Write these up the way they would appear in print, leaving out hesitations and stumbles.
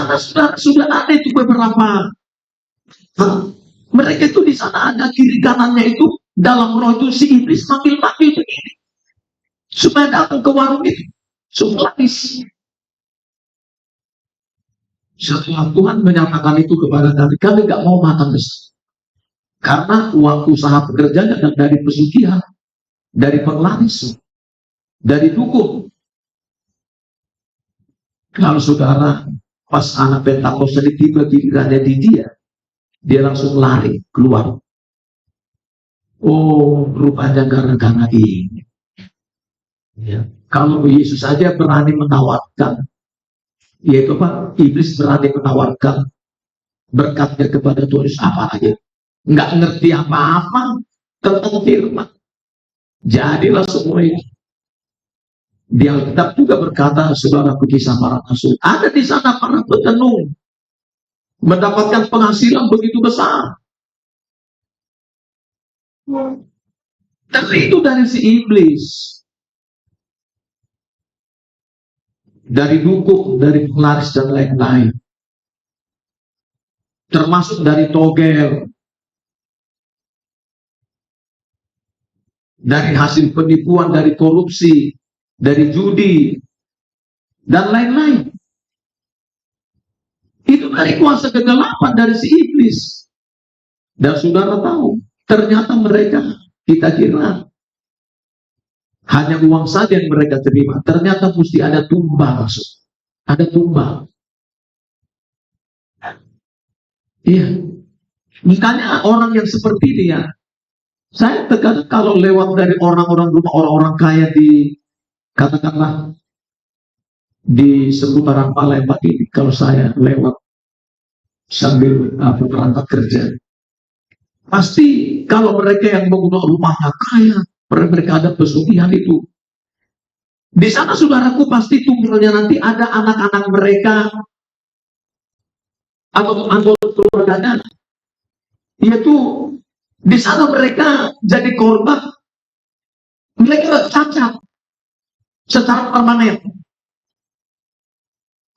sana sudah ada itu beberapa. Mereka itu di sana ada kiri kanannya itu dalam roh itu si iblis manggil-manggil begini supaya datang ke warung itu supaya setelah Tuhan menyatakan itu kepada kami nggak mau makan besar karena uang usaha pekerjaan dari pesugihan, dari penglaris, dari dukun. Kalau saudara pas anak Pentakosta tiba gilirannya di dia langsung lari keluar. Oh, rupanya gara-gara ini. Ya. Kalau Yesus saja berani menawarkan, yaitu Pak, iblis berani menawarkan berkatnya kepada Tuhan Yesus apa aja. Nggak ngerti apa-apa tentang firman. Jadilah semua ini. Di Alkitab juga berkata, saudara Kisah Para Rasul, ada di sana para petenung mendapatkan penghasilan begitu besar. Tapi itu dari si iblis, dari dukun, dari penglaris dan lain-lain, termasuk dari togel, dari hasil penipuan, dari korupsi, dari judi, dan lain-lain. Itu dari kuasa kegelapan dari si iblis. Dan saudara tahu, ternyata mereka, kita kira hanya uang saja yang mereka terima. Ternyata mesti ada tumbal. Ada tumbal. Iya. Makanya orang yang seperti dia, saya terkadang kalau lewat dari orang-orang rumah orang-orang kaya di, katakanlah, di seputaran Palembang ini, kalau saya lewat sambil berangkat kerja, pasti kalau mereka yang menggunakan rumahnya kaya, mereka ada pesugihan itu. Di sana saudaraku pasti tumbuhnya nanti ada anak-anak mereka atau anggota keluarganya. Yaitu di sana mereka jadi korban. Mereka cacat secara permanen.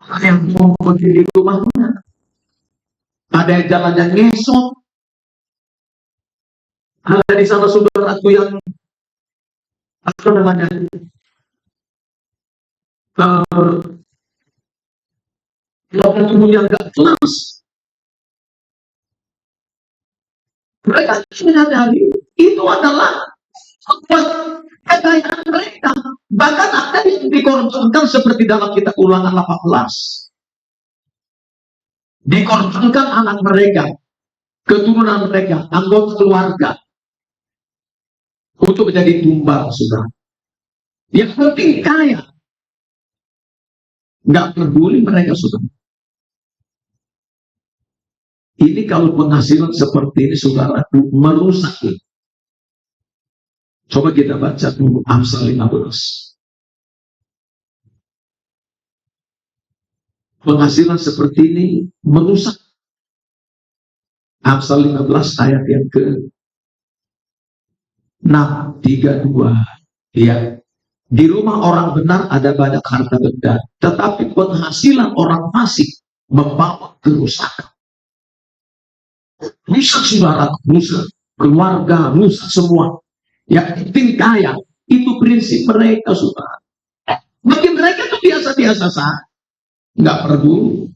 Ada yang mau pergi di rumahnya. Ada yang jalannya ngesot. Ada di sana saudaraku yang apa namanya organ tubuhnya nggak jelas. Mereka menyadari itu adalah kekayaan mereka. Bahkan ada yang dikorbankan seperti dalam kitab Ulangan 18. Dikorbankan anak mereka, keturunan mereka, anggota keluarga untuk menjadi tumbal, saudara. Yang penting kaya. Nggak peduli mereka, saudara. Ini kalau penghasilan seperti ini, saudara, merusak. Coba kita baca dulu Amsal 15. Penghasilan seperti ini merusak. Amsal 15 ayat yang ke-632. Ya. Di rumah orang benar ada banyak harta benda, tetapi penghasilan orang fasik membawa kerusakan. Rusak saudara, rusak keluarga, rusak semua. Yang penting kaya, itu prinsip mereka, saudara. Bagi mereka itu biasa-biasa saja, nggak perlu.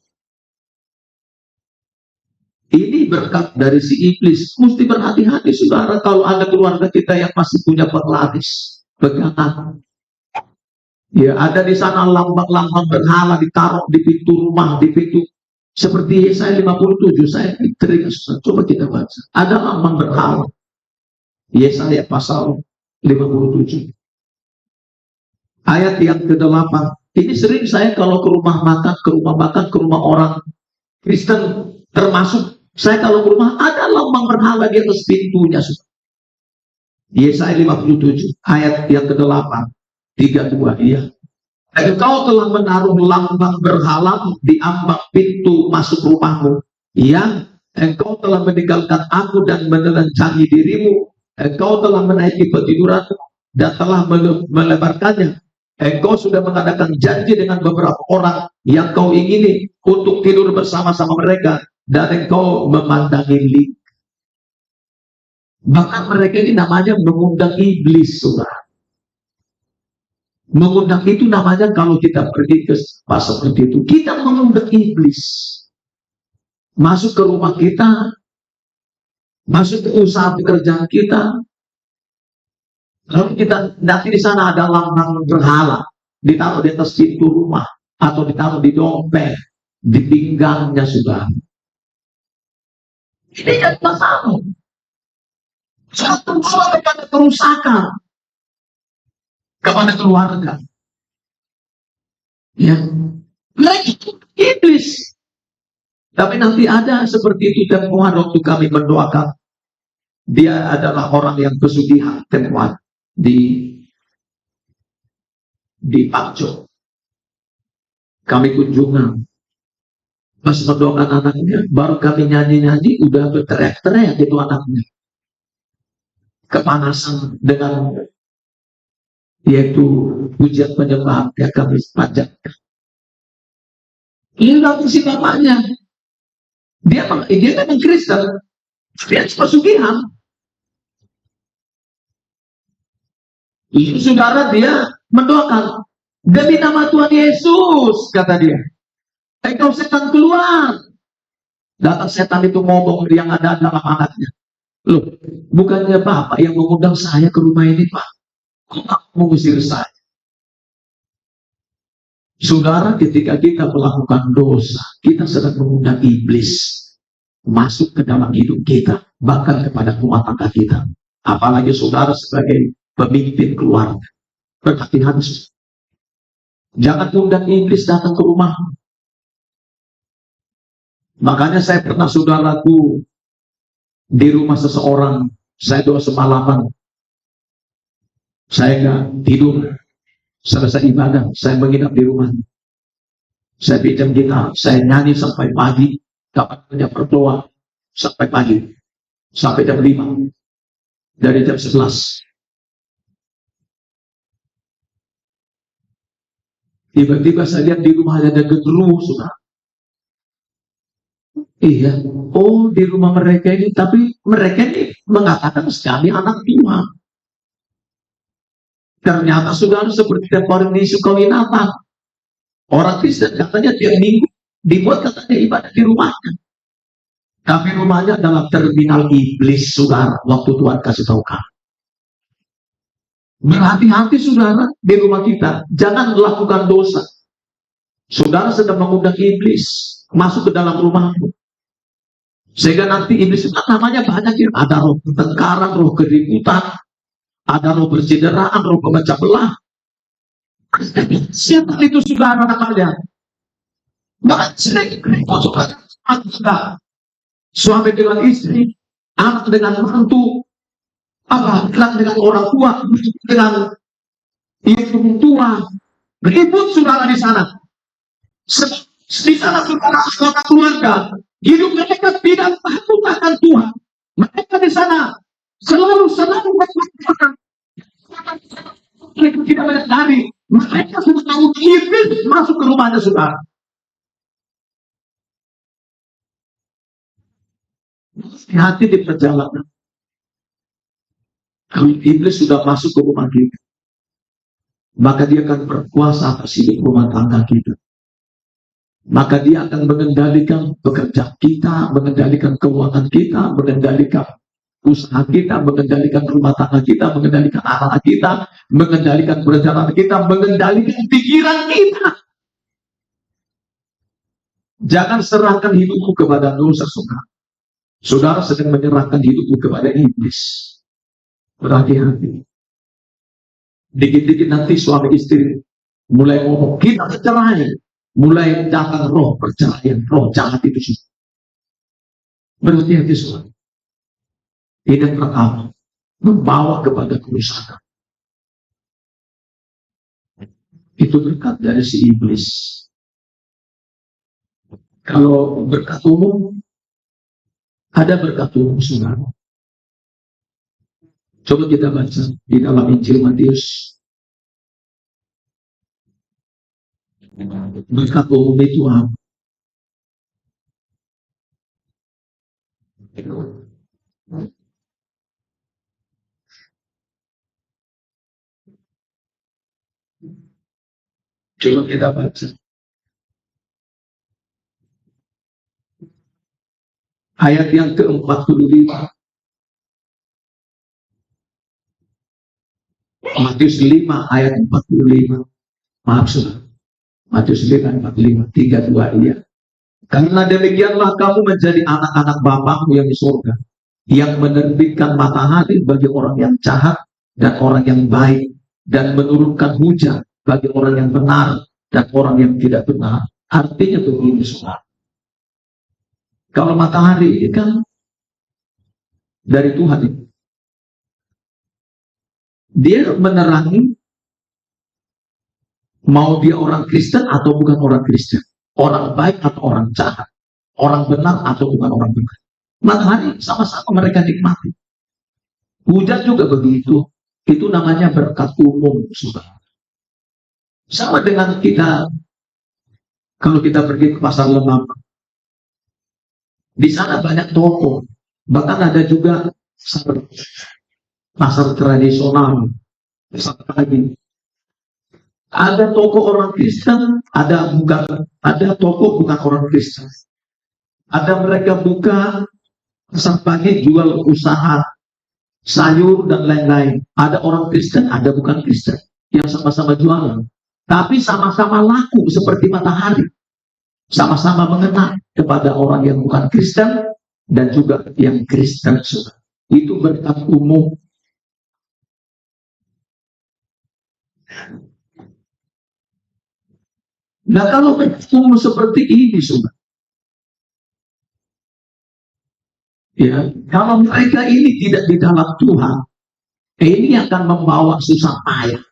Ini berkat dari si iblis. Mesti berhati-hati, saudara, kalau ada keluarga kita yang masih punya penglaris, pegangan. Ya, ada di sana lambang-lambang berhala ditaruh di pintu rumah, di pintu. Seperti Yesaya 57, saya teringat, coba kita baca. Ada lambang berhala. Yesaya pasal 57. Ayat yang ke-8. Ini sering saya kalau ke rumah makan, ke rumah orang Kristen, termasuk saya kalau ke rumah, ada lambang berhala di atas pintunya. Yesaya 57, ayat yang ke-8. 32, iya. Engkau telah menaruh lambang berhala di ambang pintu masuk rumahmu. Iya, engkau telah meninggalkan aku dan menelanjangi dirimu. Engkau telah menaiki petiduranmu dan telah melebarkannya. Engkau sudah mengadakan janji dengan beberapa orang yang kau ingini untuk tidur bersama-sama mereka, dan engkau memandangi link. Bahkan mereka ini namanya mengundang iblis, saudara. Mengundang itu namanya kalau kita pergi ke tempat seperti itu, kita mengundang iblis. Masuk ke rumah kita, masuk ke usaha pekerjaan kita, lalu kita nanti di sana ada lambang berhala, ditaruh di atas pintu rumah, atau ditaruh di dompet, di pinggangnya, sudah. Ini jadi masalah. Satu masalah kepada kerusakan, kepada keluarga. Ya, mereka itu iblis. Tapi nanti ada seperti itu temuan waktu kami mendoakan. Dia adalah orang yang pesugihan, temuan di Pakco. Kami kunjungan. Pas mendoakan anaknya, baru kami nyanyi-nyanyi, udah berteriak-teriak itu anaknya. Kepanasan dengan yaitu pujian penyembahan yang kami panjatkan. Ini udah si bapaknya. Dia memang Kristen. Dia pesugihan. Itu saudara, dia mendoakan demi nama Tuhan Yesus, kata dia. Engkau setan keluar. Datang setan itu ngomong yang ada dalam anaknya. Loh, bukannya Bapak yang mengundang saya ke rumah ini, Pak? Kok mengusir saya? Saudara, ketika kita melakukan dosa, kita sedang mengundang iblis masuk ke dalam hidup kita, bahkan kepada rumah tangga kita. Apalagi saudara sebagai pemimpin keluarga. Berhati-hati. Jangan undang iblis datang ke rumah. Makanya saya pernah, saudaraku, di rumah seseorang, saya doa semalaman. Saya nggak tidur. Selesai ibadah, saya menginap di rumah. Saya pinjam gitar, saya nyanyi sampai pagi. Dapat kerja berdoa sampai pagi. Sampai jam 5. Dari jam 11. Tiba-tiba saya lihat di rumah ada genderuwo, saudara. Iya, oh di rumah mereka ini, tapi mereka ini mengatakan sekali anak Tuhan. Ternyata saudara seperti tempat di Sukawinata. Orang Kristen katanya tiap minggu dibuat katanya ibadah di rumahnya. Tapi rumahnya dalam terminal iblis, saudara, waktu Tuhan kasih tahu kami. Berhati-hati saudara di rumah kita. Jangan melakukan dosa. Saudara sedang mengundang iblis masuk ke dalam rumahmu. Sehingga nanti iblis itu namanya banyak ya. Ada roh pertengkaran, roh keributan, ada roh bercederaan, roh pemecah belah. Siapa itu saudara namanya? Bahkan sering suami dengan istri, anak dengan menantu, anak dengan orang tua, dengan ibu tua, ribut saudara di sana. Di sana saudara anggota keluarga, hidup mereka tidak takut akan Tuhan. Mereka di sana selalu berkata, mereka tidak menyadari, mereka sudah tahu iblis masuk ke rumahnya saudara. Hati-hati di perjalanan. Kalau iblis sudah masuk ke rumah kita, maka dia akan berkuasa atas hidup rumah tangga kita. Maka dia akan mengendalikan pekerjaan kita, mengendalikan keuangan kita, mengendalikan usaha kita, mengendalikan rumah tangga kita, mengendalikan anak kita, mengendalikan perjalanan kita, mengendalikan pikiran kita. Jangan serahkan hidupmu kepada dosa, saudara. Saudara sedang menyerahkan hidupmu kepada iblis. Berhati-hati. Dikit-dikit nanti suami istri mulai ngomong, kita bercerai. Mulai datang roh perceraian, roh jahat itu sih. Berhati-hati saudara. Ini pertama, membawa kepada kerusakan. Itu berkat dari si iblis. Kalau berkat umum, ada berkat umum saudara. Coba kita baca di dalam Injil Matius Berkat umum itu apa? Coba kita baca. Ayat yang ke-45. Matius 5 ayat 45. Maaf sudah. Matius 5 ayat 45. 32 iya. Karena demikianlah kamu menjadi anak-anak Bapakmu yang di surga, yang menerbitkan matahari bagi orang yang jahat dan orang yang baik, dan menurunkan hujan bagi orang yang benar dan orang yang tidak benar. Artinya begini, saudara. Kalau matahari ini kan dari Tuhan itu. Dia menerangi mau dia orang Kristen atau bukan orang Kristen, orang baik atau orang jahat, orang benar atau bukan orang benar. Matahari sama-sama mereka nikmati. Hujan juga begitu. Itu namanya berkat umum, saudara. Sama dengan kita, kalau kita pergi ke pasar Lemang, di sana banyak toko, bahkan ada juga pasar tradisional, pasar pagi. Ada toko orang Kristen, ada toko bukan orang Kristen. Ada mereka buka pasar pagi jual usaha sayur dan lain-lain. Ada orang Kristen, ada bukan Kristen yang sama-sama jualan. Tapi sama-sama laku seperti matahari. Sama-sama mengenal kepada orang yang bukan Kristen dan juga yang Kristen. Itu berkat umum. Nah kalau umum seperti ini, saudara, ya, kalau mereka ini tidak di dalam Tuhan, ini akan membawa susah payah.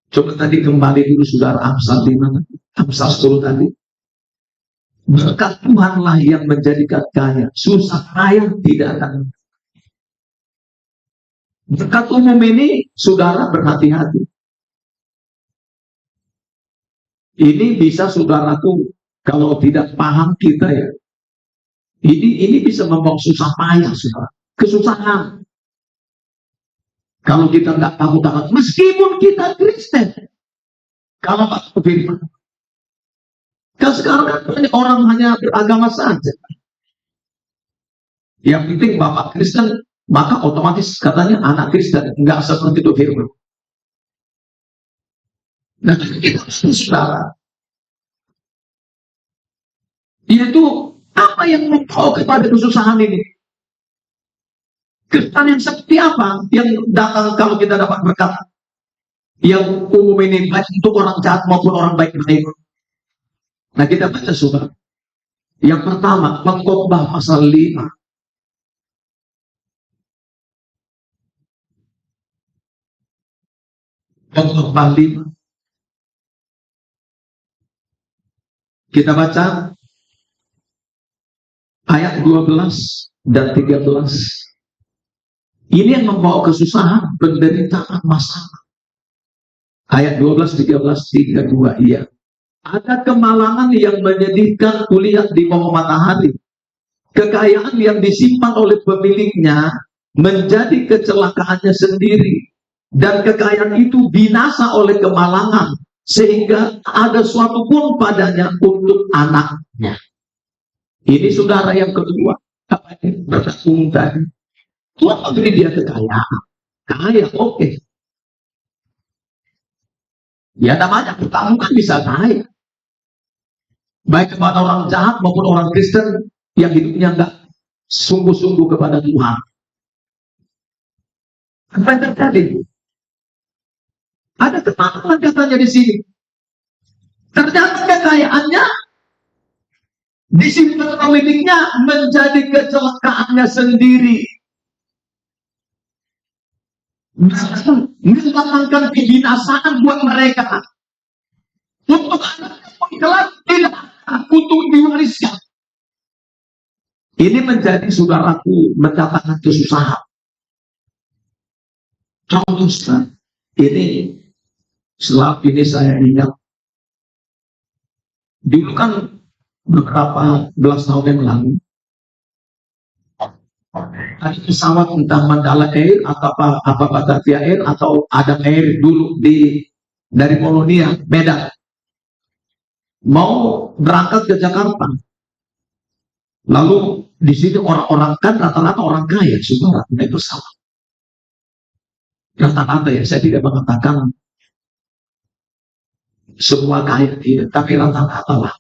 Coba tadi kembali dulu saudara Amsal 5, Amsal 10 tadi. Berkat Tuhanlah yang menjadikan kaya, susah payah tidak akan. Berkat umum ini saudara berhati-hati. Ini bisa saudaraku kalau tidak paham kita ya. Ini bisa membawa susah payah, saudara. Kesusahan. Kalau kita nggak tahu takut, meskipun kita Kristen, kalau Pak firman, kan sekarang kan orang hanya beragama saja. Yang penting Bapak Kristen, maka otomatis katanya anak Kristen, nggak seperti itu firman. Nah, kita saudara, yaitu apa yang membawa kepada kesusahan ini? Kristen yang seperti apa yang datang kalau kita dapat berkat yang umum ini baik untuk orang jahat maupun orang baik-baik. Nah kita baca saudara. Yang pertama Pengkhotbah pasal 5. Pengkhotbah 5. Kita baca ayat 12 dan 13. Ini yang membawa kesusahan, penderitaan, masalah. Ayat 12, 13, 32, iya. Ada kemalangan yang menyedihkan kuliah di bawah matahari. Kekayaan yang disimpan oleh pemiliknya menjadi kecelakaannya sendiri. Dan kekayaan itu binasa oleh kemalangan. Sehingga ada suatu pun padanya untuk anaknya. Ini saudara yang kedua. Apa ini? Berkasung tadi. Tuhan beri dia kekayaan. Kaya, oke. Ya namanya pertama kan bisa kaya. Baik kepada orang jahat maupun orang Kristen yang hidupnya enggak sungguh-sungguh kepada Tuhan. Apa yang terjadi? Ada kemalangan katanya di sini. Ternyata kekayaannya disimpan pemiliknya menjadi kecelakaannya sendiri. Mendatangkan kebinasaan buat mereka. Untuk anak kelak tidak untuk diwariskan. Ini menjadi saudaraku mendatangkan kesusahan. Contoh ini selalu ini saya ingat Dulu kan beberapa belas tahun yang lalu, ada pesawat entah Mandala Air atau apa Batavia Air atau Adam Air dulu dari Polonia, Medan, mau berangkat ke Jakarta. Lalu di sini orang-orang kan rata-rata orang kaya, saudara, naik pesawat. Rata-rata ya, saya tidak mengatakan semua kaya, tidak, tapi rata-rata lah.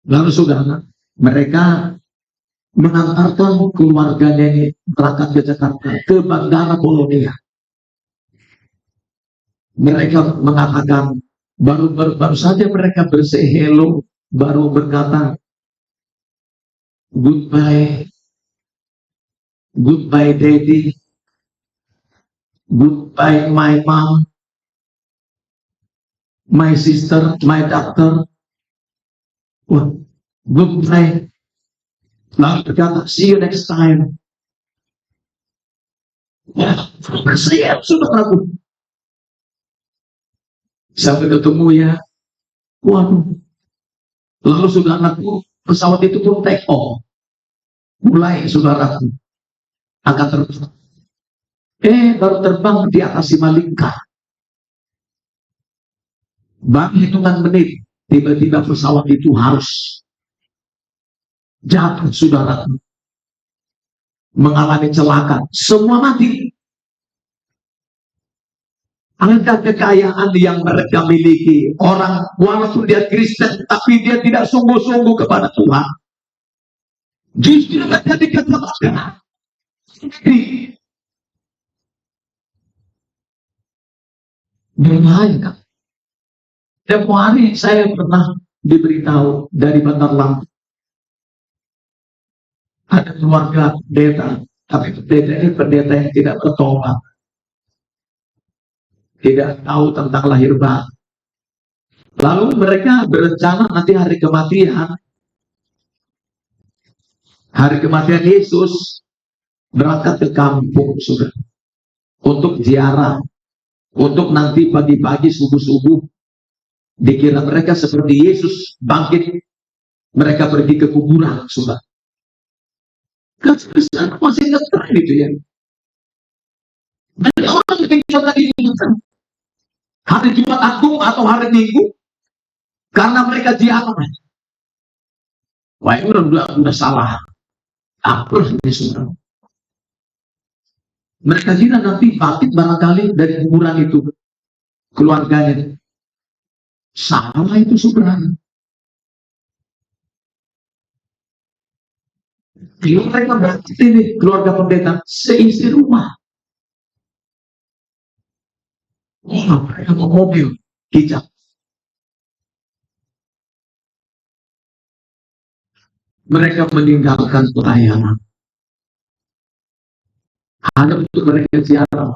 Lalu saudara, mereka mengantarkan keluarganya ini berangkat ke Jakarta, ke Bandara Polonia. Mereka mengatakan, baru saja mereka bersay hello, baru berkata, goodbye daddy, goodbye my mom, my sister, my doctor. Wah, goodbye. Lalu berkata, see you next time. Ya, saya sudah ragu. Sampai ketemu ya. Waduh. Lalu sudah anakku, pesawat itu pun take off. Mulai saudaraku akan terbang. Baru terbang di atas Simalingkar. Baru hitungan menit, tiba-tiba pesawat itu harus jatuh, saudaraku. Mengalami celaka. Semua mati. Ada kekayaan yang mereka miliki. Orang walaupun dia Kristen, tapi dia tidak sungguh-sungguh kepada Tuhan. Justru terjadi kecelakaan. Berbahaya kan? Tempo hari saya pernah diberitahu dari Bandar Lampung. Ada keluarga pendeta, tapi pendeta ini pendeta yang tidak bertobat. Tidak tahu tentang lahir batin. Lalu mereka berencana nanti hari kematian Yesus, berangkat ke kampung sudah untuk ziarah, untuk nanti pagi-pagi subuh-subuh dikira mereka seperti Yesus bangkit, mereka pergi ke kuburan sudah. Kesana masih ngetren gitu ya. Banyak orang yang coba ini hari Jumat Agung atau hari Minggu karena mereka ziarah. Wah, ini udah salah. Apa ini sudah? Mereka kira nanti bangkit barangkali dari kuburan itu keluarganya. Salah itu sebenarnya. Mereka bangkit ini keluarga pendeta seisi rumah. Mereka mau mobil hijab. Mereka meninggalkan pelayanan. Hanya untuk mereka ziarah.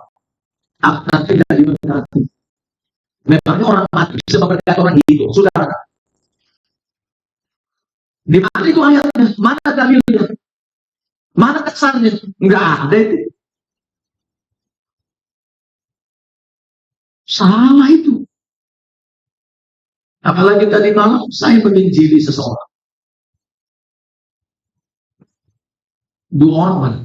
Akan tidak diberkati. Memangnya orang mati bisa memberkati orang hidup, saudara? Di mana itu ayatnya? Mana dalilnya? Mana kesannya? Enggak ada itu. Salah itu. Apalagi tadi malam saya menginjili seseorang. Dua orang.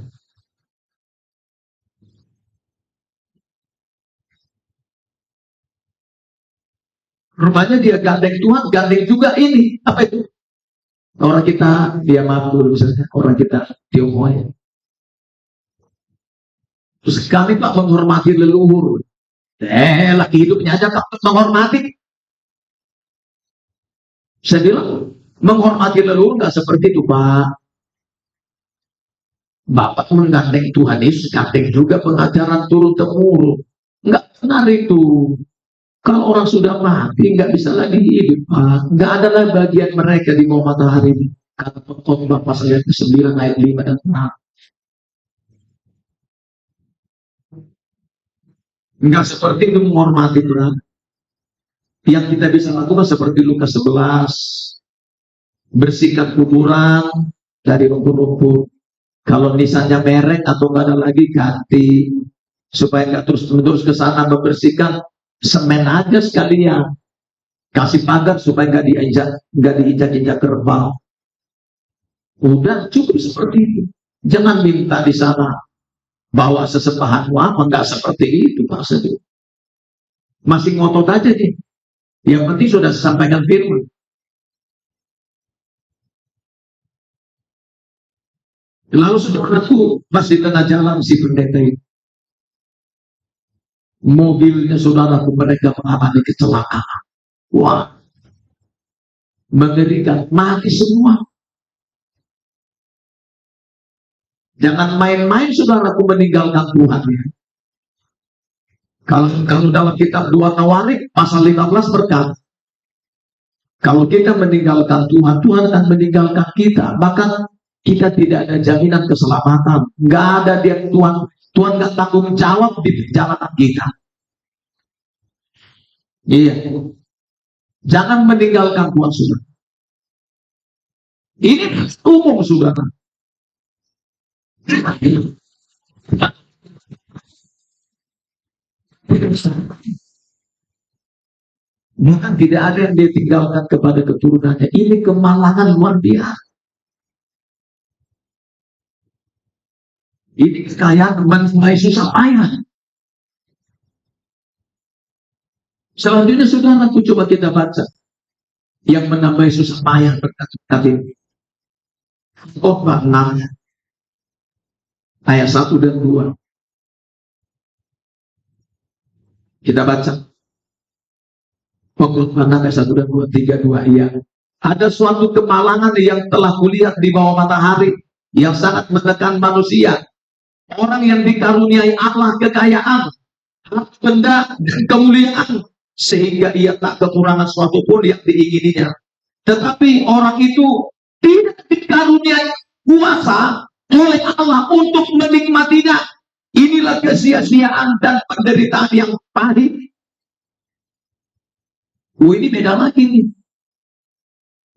Rupanya dia gandeng Tuhan, gandeng juga ini. Apa itu? Orang kita, dia mampu misalnya. Orang kita, Tionghoa. Terus kami Pak menghormati leluhur. Laki hidupnya aja Pak menghormati. Saya bilang, menghormati leluhur nggak seperti itu Pak. Bapak menggandeng Tuhan Yesus, gandeng juga pengajaran turun-temurun. Nggak benar itu. Kalau orang sudah mati, nggak bisa lagi hidup, Pak. Nggak ada lagi bagian mereka di bawah matahari ini. Kata Khotbah pasal yang ke-9 ayat 5 dan 6. Nggak seperti itu menghormati Tuhan. Yang kita bisa lakukan seperti Lukas 11. Bersihkan kuburan dari rumput-rumput. Kalau misalnya merek atau nggak ada lagi, ganti. Supaya nggak terus-menerus ke sana membersihkan. Semen aja sekalian. Kasih pagar supaya nggak diinjak-injak kerbau. Udah cukup seperti itu. Jangan minta di sana bawa sesembahanmu apa, nggak seperti itu maksudnya. Masih ngotot aja nih. Yang penting sudah sampaikan firman. Lalu saudaraku pas di tengah jalan si pendeta itu, mobilnya saudaraku mereka mengalami kecelakaan. Wah, mengerikan, mati semua. Jangan main-main saudaraku meninggalkan Tuhan. Kalau dalam kitab 2 Tawarik pasal 15 berkata, kalau kita meninggalkan Tuhan, Tuhan akan meninggalkan kita. Bahkan kita tidak ada jaminan keselamatan. Nggak ada dia Tuhan nggak tanggung jawab di perjalanan kita. Iya. Jangan meninggalkan Tuhan, saudara. Ini umum, saudara. Bahkan tidak ada yang dia tinggalkan kepada keturunannya. Ini kemalangan luar biasa. Ini kekayaan mengenai susah payah. Selanjutnya saudara, aku coba kita baca yang menambah susah payah berkat ini. Khotbah 6 ayat 1 dan 2. Kita baca. Khotbah 6 ayat 1 dan 2, 3, 2. Iya. Ada suatu kemalangan yang telah kulihat di bawah matahari yang sangat menekan manusia. Orang yang dikaruniai Allah kekayaan, harta benda dan kemuliaan, sehingga ia tak kekurangan suatu pun yang diingininya. Tetapi orang itu tidak dikaruniai kuasa oleh Allah untuk menikmatinya. Inilah kesia-siaan dan penderitaan yang pahit. Ini beda lagi nih.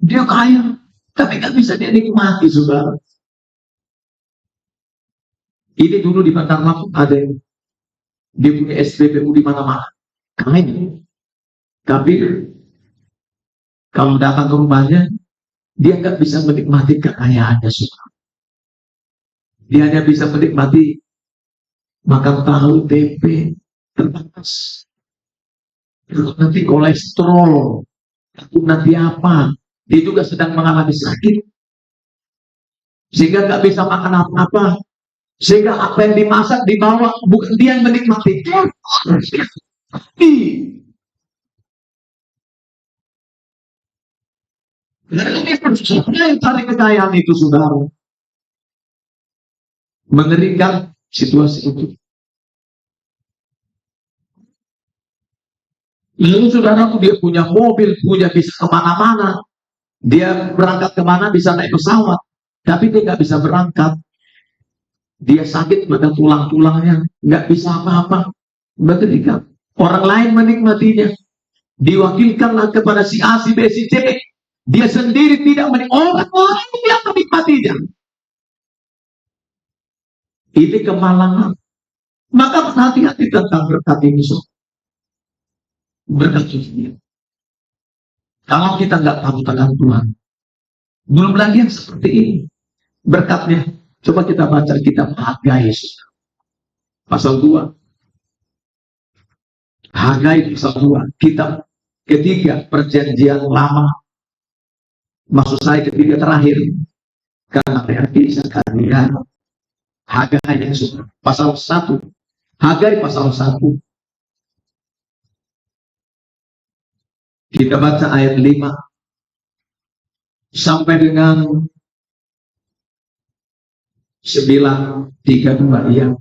Dia kaya, tapi nggak bisa dia nikmati, saudara. Ini dulu di Bandar Lampung ada yang dia punya SPBU di mana-mana, kaya. Tapi kalau datang ke rumahnya, dia nggak bisa menikmati kekayaannya, saudara. Dia hanya bisa menikmati makan tahu, tempe, terbatas. Nanti kolesterol, nanti apa? Dia juga sedang mengalami sakit, sehingga nggak bisa makan apa-apa. Sehingga apa yang dimasak dibawa, bukan dia yang menikmati. Ini yang cari kekayaan itu, saudara. Mengerikan situasi itu. Lalu saudara tuh dia punya mobil, punya bisa kemana-mana. Dia berangkat kemana bisa naik pesawat, tapi dia nggak bisa berangkat. Dia sakit pada tulang-tulangnya, nggak bisa apa-apa. Mengerikan. Orang lain menikmatinya. Diwakilkanlah kepada si A, si B, si C. Dia sendiri tidak menikmati. Orang yang menikmatinya. Ini kemalangan. Maka hati-hati tentang berkat ini. Berkat ini. Kalau kita nggak tahu tentang Tuhan, belum lagi yang seperti ini. Berkatnya. Coba kita baca kitab Hagai, pasal 2. Hagai pasal 2. Kitab ketiga perjanjian lama. Maksud saya ketiga terakhir. Karena berarti Zakaria. Hagai yang sudah. Pasal 1. Hagai pasal 1. Kita baca ayat 5. Sampai dengan 9:32 ya.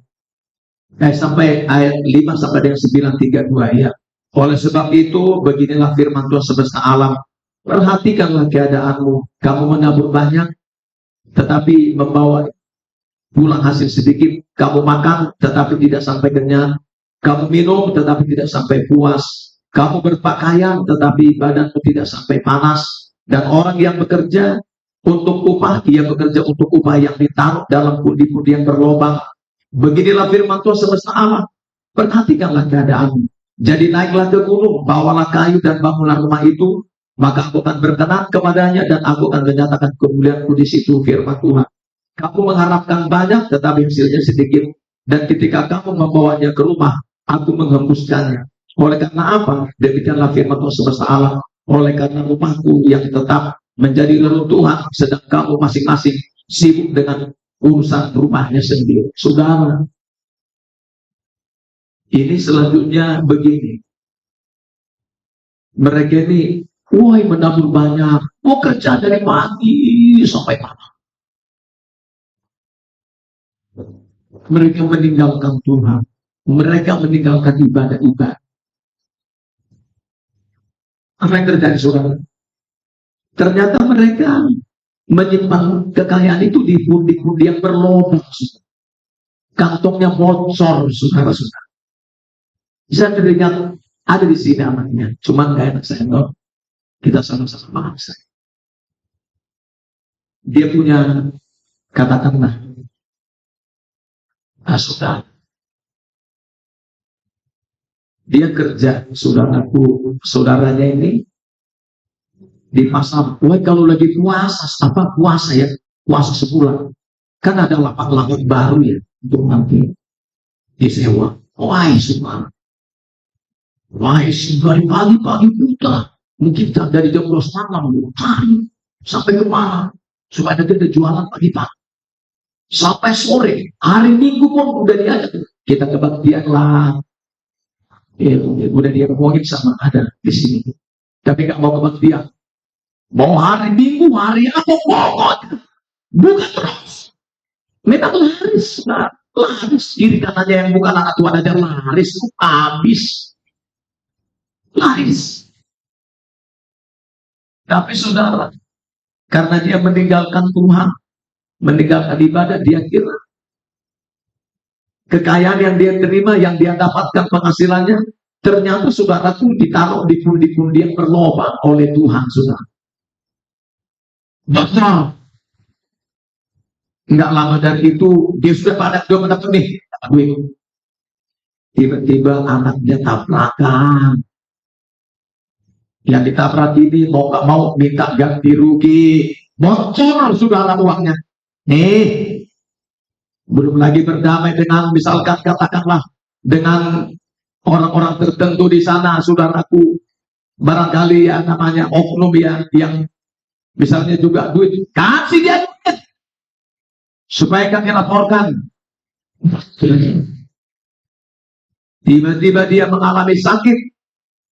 Sampai ayat 5 sampai dengan 9:32 ya. Oleh sebab itu beginilah firman Tuhan semesta alam. Perhatikanlah keadaanmu. Kamu menabur banyak, tetapi membawa pulang hasil sedikit. Kamu makan, tetapi tidak sampai kenyang. Kamu minum, tetapi tidak sampai puas. Kamu berpakaian, tetapi badanmu tidak sampai panas. Dan orang yang bekerja untuk upah, ia bekerja untuk upah yang ditaruh dalam pundi-pundi yang berlobang. Beginilah firman Tuhan semesta alam. Perhatikanlah keadaanmu. Jadi naiklah ke gunung, bawalah kayu dan bangunlah rumah itu, maka aku akan berkenan kepadanya dan aku akan menyatakan kemuliaanku di situ, firman Tuhan. Kamu mengharapkan banyak, tetapi hasilnya sedikit. Dan ketika kamu membawanya ke rumah, aku menghembuskannya. Oleh karena apa? Demikianlah firman Tuhan semesta alam. Oleh karena rumahku yang tetap menjadi reruntuhan, sedang kamu masing-masing sibuk dengan urusan rumahnya sendiri. Saudara, ini selanjutnya begini. Mereka ini, woi menabur banyak, mau kerja dari pagi sampai malam. Mereka meninggalkan Tuhan. Mereka meninggalkan ibadah-ibadah. Apa yang terjadi, saudara? Ternyata mereka menyimpan kekayaan itu di pundi-pundi yang berlobang. Kantongnya bocor, saudara-saudara. Bisa teringat ada di sini anaknya, cuman gak enak saya tahu. Kita sama-sama paham saya. Dia punya, katakanlah, saudara. Dia kerja, saudaraku, saudaranya ini di pasar. Wah, kalau lagi puasa ya, puasa sebulan, kan ada lapak-lapak baru ya untuk nanti disewa. Wah, saudara. Wah, dari pagi-pagi buta, mungkin dari jam 12 malam, cari sampai ke mana, supaya nanti ada jualan pagi-pagi. Sampai sore, hari Minggu pun udah diajak. Kita kebaktian lah. Ya, udah dia ngomongin sama ada di sini. Tapi gak mau kebaktian. Mau hari Minggu, hari apa pokoknya. Bukan terus. Memang laris. Nah, laris. Kiri kanannya yang bukan anak Tuhan aja laris. Habis. Laris. Tapi saudara, karena dia meninggalkan Tuhan, meninggalkan ibadah, dia kira kekayaan yang dia terima, yang dia dapatkan penghasilannya, ternyata saudaraku ditaruh di pundi-pundi yang berlobang oleh Tuhan, saudara. Betul. Enggak lama dari itu, dia sudah pada nih. Tiba-tiba anaknya tabrakan. Yang ditabrak ini mau gak mau minta ganti rugi. Bocor saudara uangnya. Nih, belum lagi berdamai dengan, misalkan katakanlah, dengan orang-orang tertentu di sana, saudaraku, barangkali ya namanya oknum ya, yang misalnya juga duit, kasih dia duit, supaya kami laporkan. Tiba-tiba dia mengalami sakit,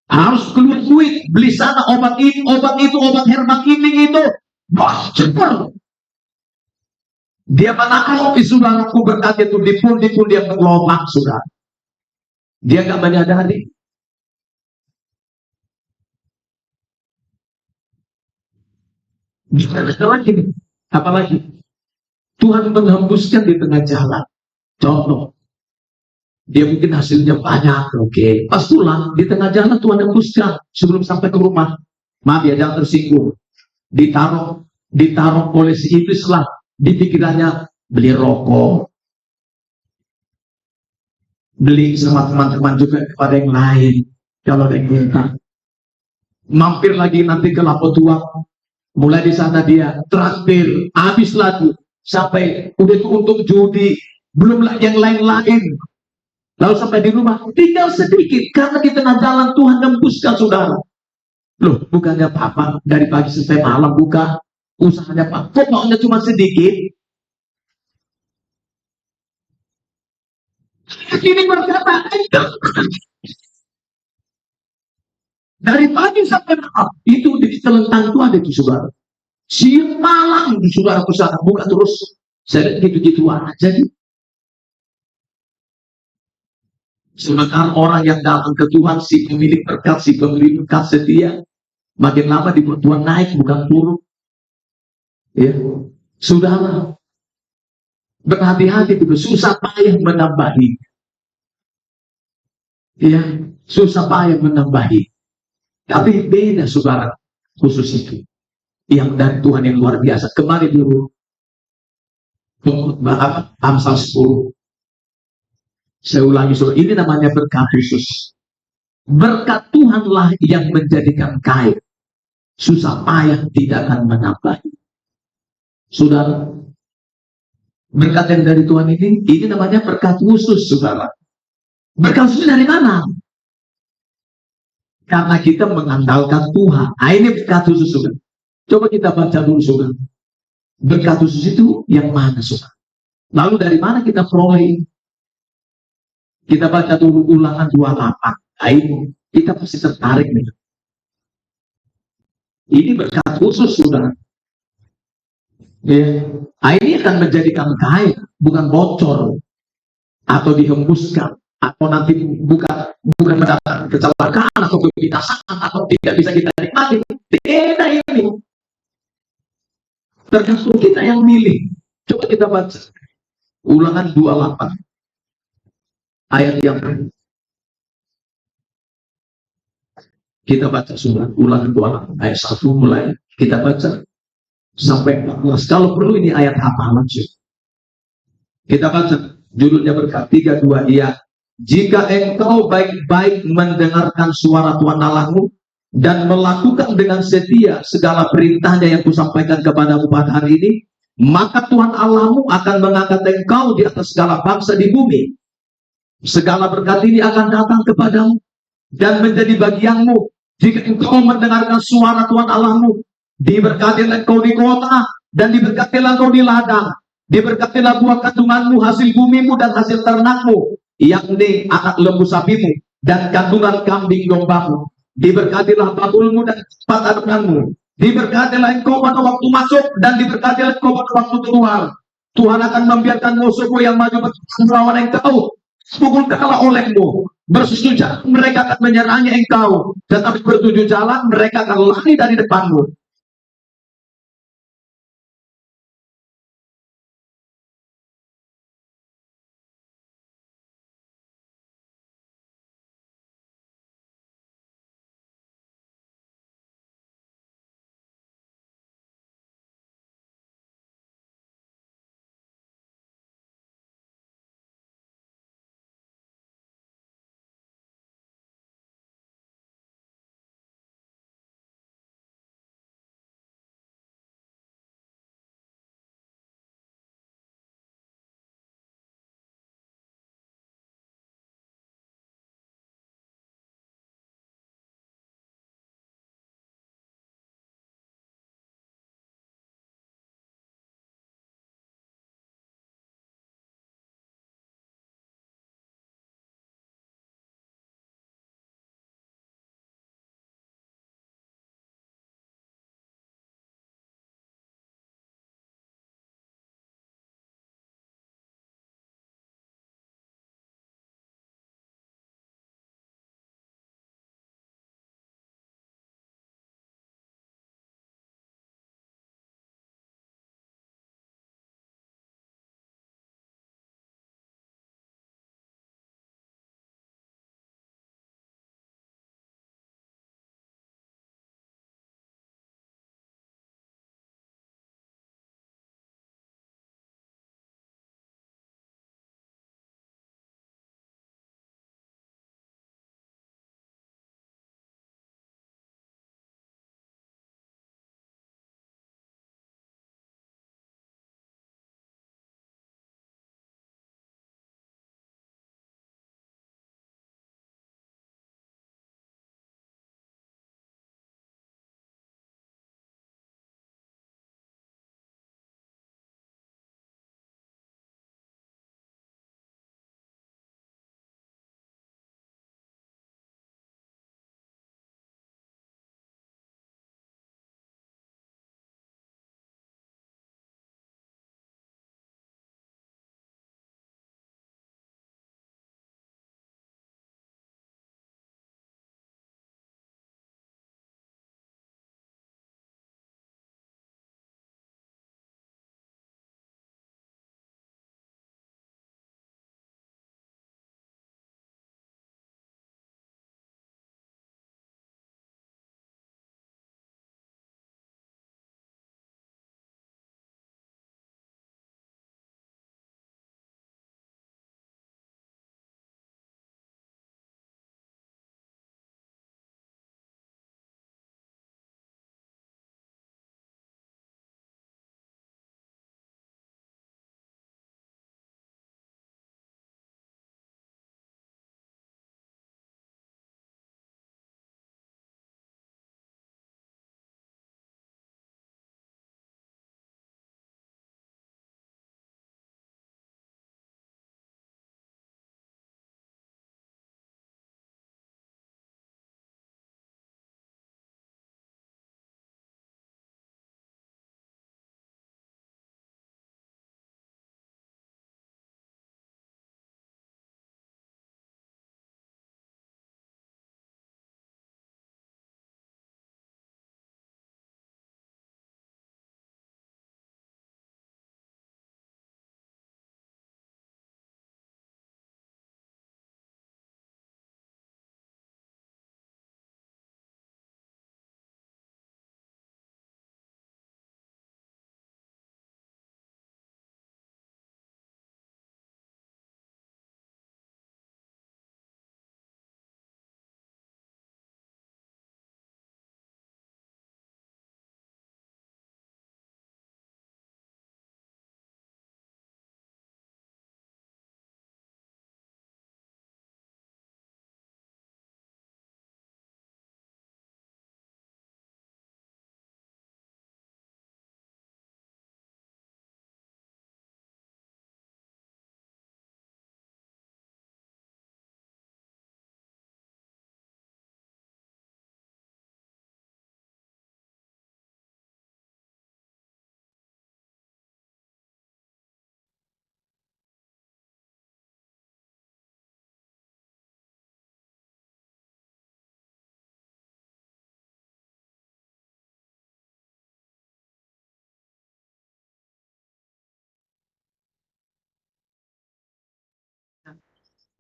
harus keluar duit, beli sana obat ini, obat herbal ini itu, cepat. Dia menangkap saudaraku berkata itu di pundi-pundi yang berlobang, saudara. Dia gak menyadari. Apalagi Tuhan menghembuskan di tengah jalan. Contoh, dia mungkin hasilnya banyak, oke. Pas pulang di tengah jalan Tuhan hembuskan sebelum sampai ke rumah. Maaf ya, jangan tersinggung. Ditaruh oleh si iblis lah di pikirannya, beli rokok, beli sama teman-teman juga kepada yang lain kalau ada yang minta. Mampir lagi nanti ke lapo tua, mulai di sana dia traktir, habis lagi sampai udah itu untuk judi, belum lagi yang lain-lain. Lalu sampai di rumah tinggal sedikit karena di tengah jalan Tuhan hembuskan, saudara. Loh, bukannya apa-apa dari pagi sampai malam buka usahanya Pak, kok maunya cuma sedikit? Ini berkata, dari pagi sampai malam itu di telentang itu ada itu, saudara. Siang malam itu saudara ke sana, buka terus. Saya lihat gitu-gitu aja. Sementara orang yang datang ke Tuhan, si pemilik berkat, si pemilik berkat setia, makin lama dibuat Tuhan naik, bukan turun. Ya, saudara, berhati-hati itu, susah payah menambahi. Ya, susah payah menambahi. Tapi beda, saudara, khusus itu. Yang dari Tuhan yang luar biasa. Kemarin dulu, Amsal 10. Saya ulangi, saudara, ini namanya berkat khusus. Berkat Tuhanlah yang menjadikan kaya. Susah payah tidak akan menambahi. Saudara, berkat yang dari Tuhan ini namanya berkat khusus, saudara. Berkat khusus dari mana? Karena kita mengandalkan Tuhan. Nah, ini berkat khusus, saudara. Coba kita baca dulu, saudara. Berkat khusus itu yang mana, saudara? Lalu dari mana kita peroleh? Kita baca dulu Ulangan 28. Nah, ini kita pasti tertarik nih. Ini berkat khusus, saudara. Ya. Nah, ini akan menjadikan kaya, bukan bocor atau dihembuskan atau nanti bukan mendatangkan kecelakaan atau kebinasaan atau tidak bisa kita nikmati. Tidak, ini tergantung kita yang milih. Coba kita baca Ulangan 28 ayat yang kita baca surat Ulangan 28 ayat 1 mulai kita baca sampai 14. Kalau perlu ini ayat hafalan sih. Kita baca judulnya berkat 32. Iya, jika engkau baik-baik mendengarkan suara Tuhan Allahmu dan melakukan dengan setia segala perintahnya yang kusampaikan kepadamu pada hari ini, maka Tuhan Allahmu akan mengangkat engkau di atas segala bangsa di bumi. Segala berkat ini akan datang kepadamu dan menjadi bagianmu jika engkau mendengarkan suara Tuhan Allahmu. Diberkatilah engkau di kota dan diberkatilah engkau di ladang. Diberkatilah buah kandunganmu, hasil bumimu dan hasil ternakmu, yakni anak lembu sapimu dan kandungan kambing dombamu. Diberkatilah bagulmu dan tempat adunganmu. Diberkatilah engkau pada waktu masuk dan diberkatilah engkau pada waktu keluar. Tuhan akan membiarkan musuhmu yang maju berperang melawan engkau pukul kalah olehmu. Bersusun jalan mereka akan menyerangnya engkau, tetapi bertujuh jalan mereka akan lari dari depanmu.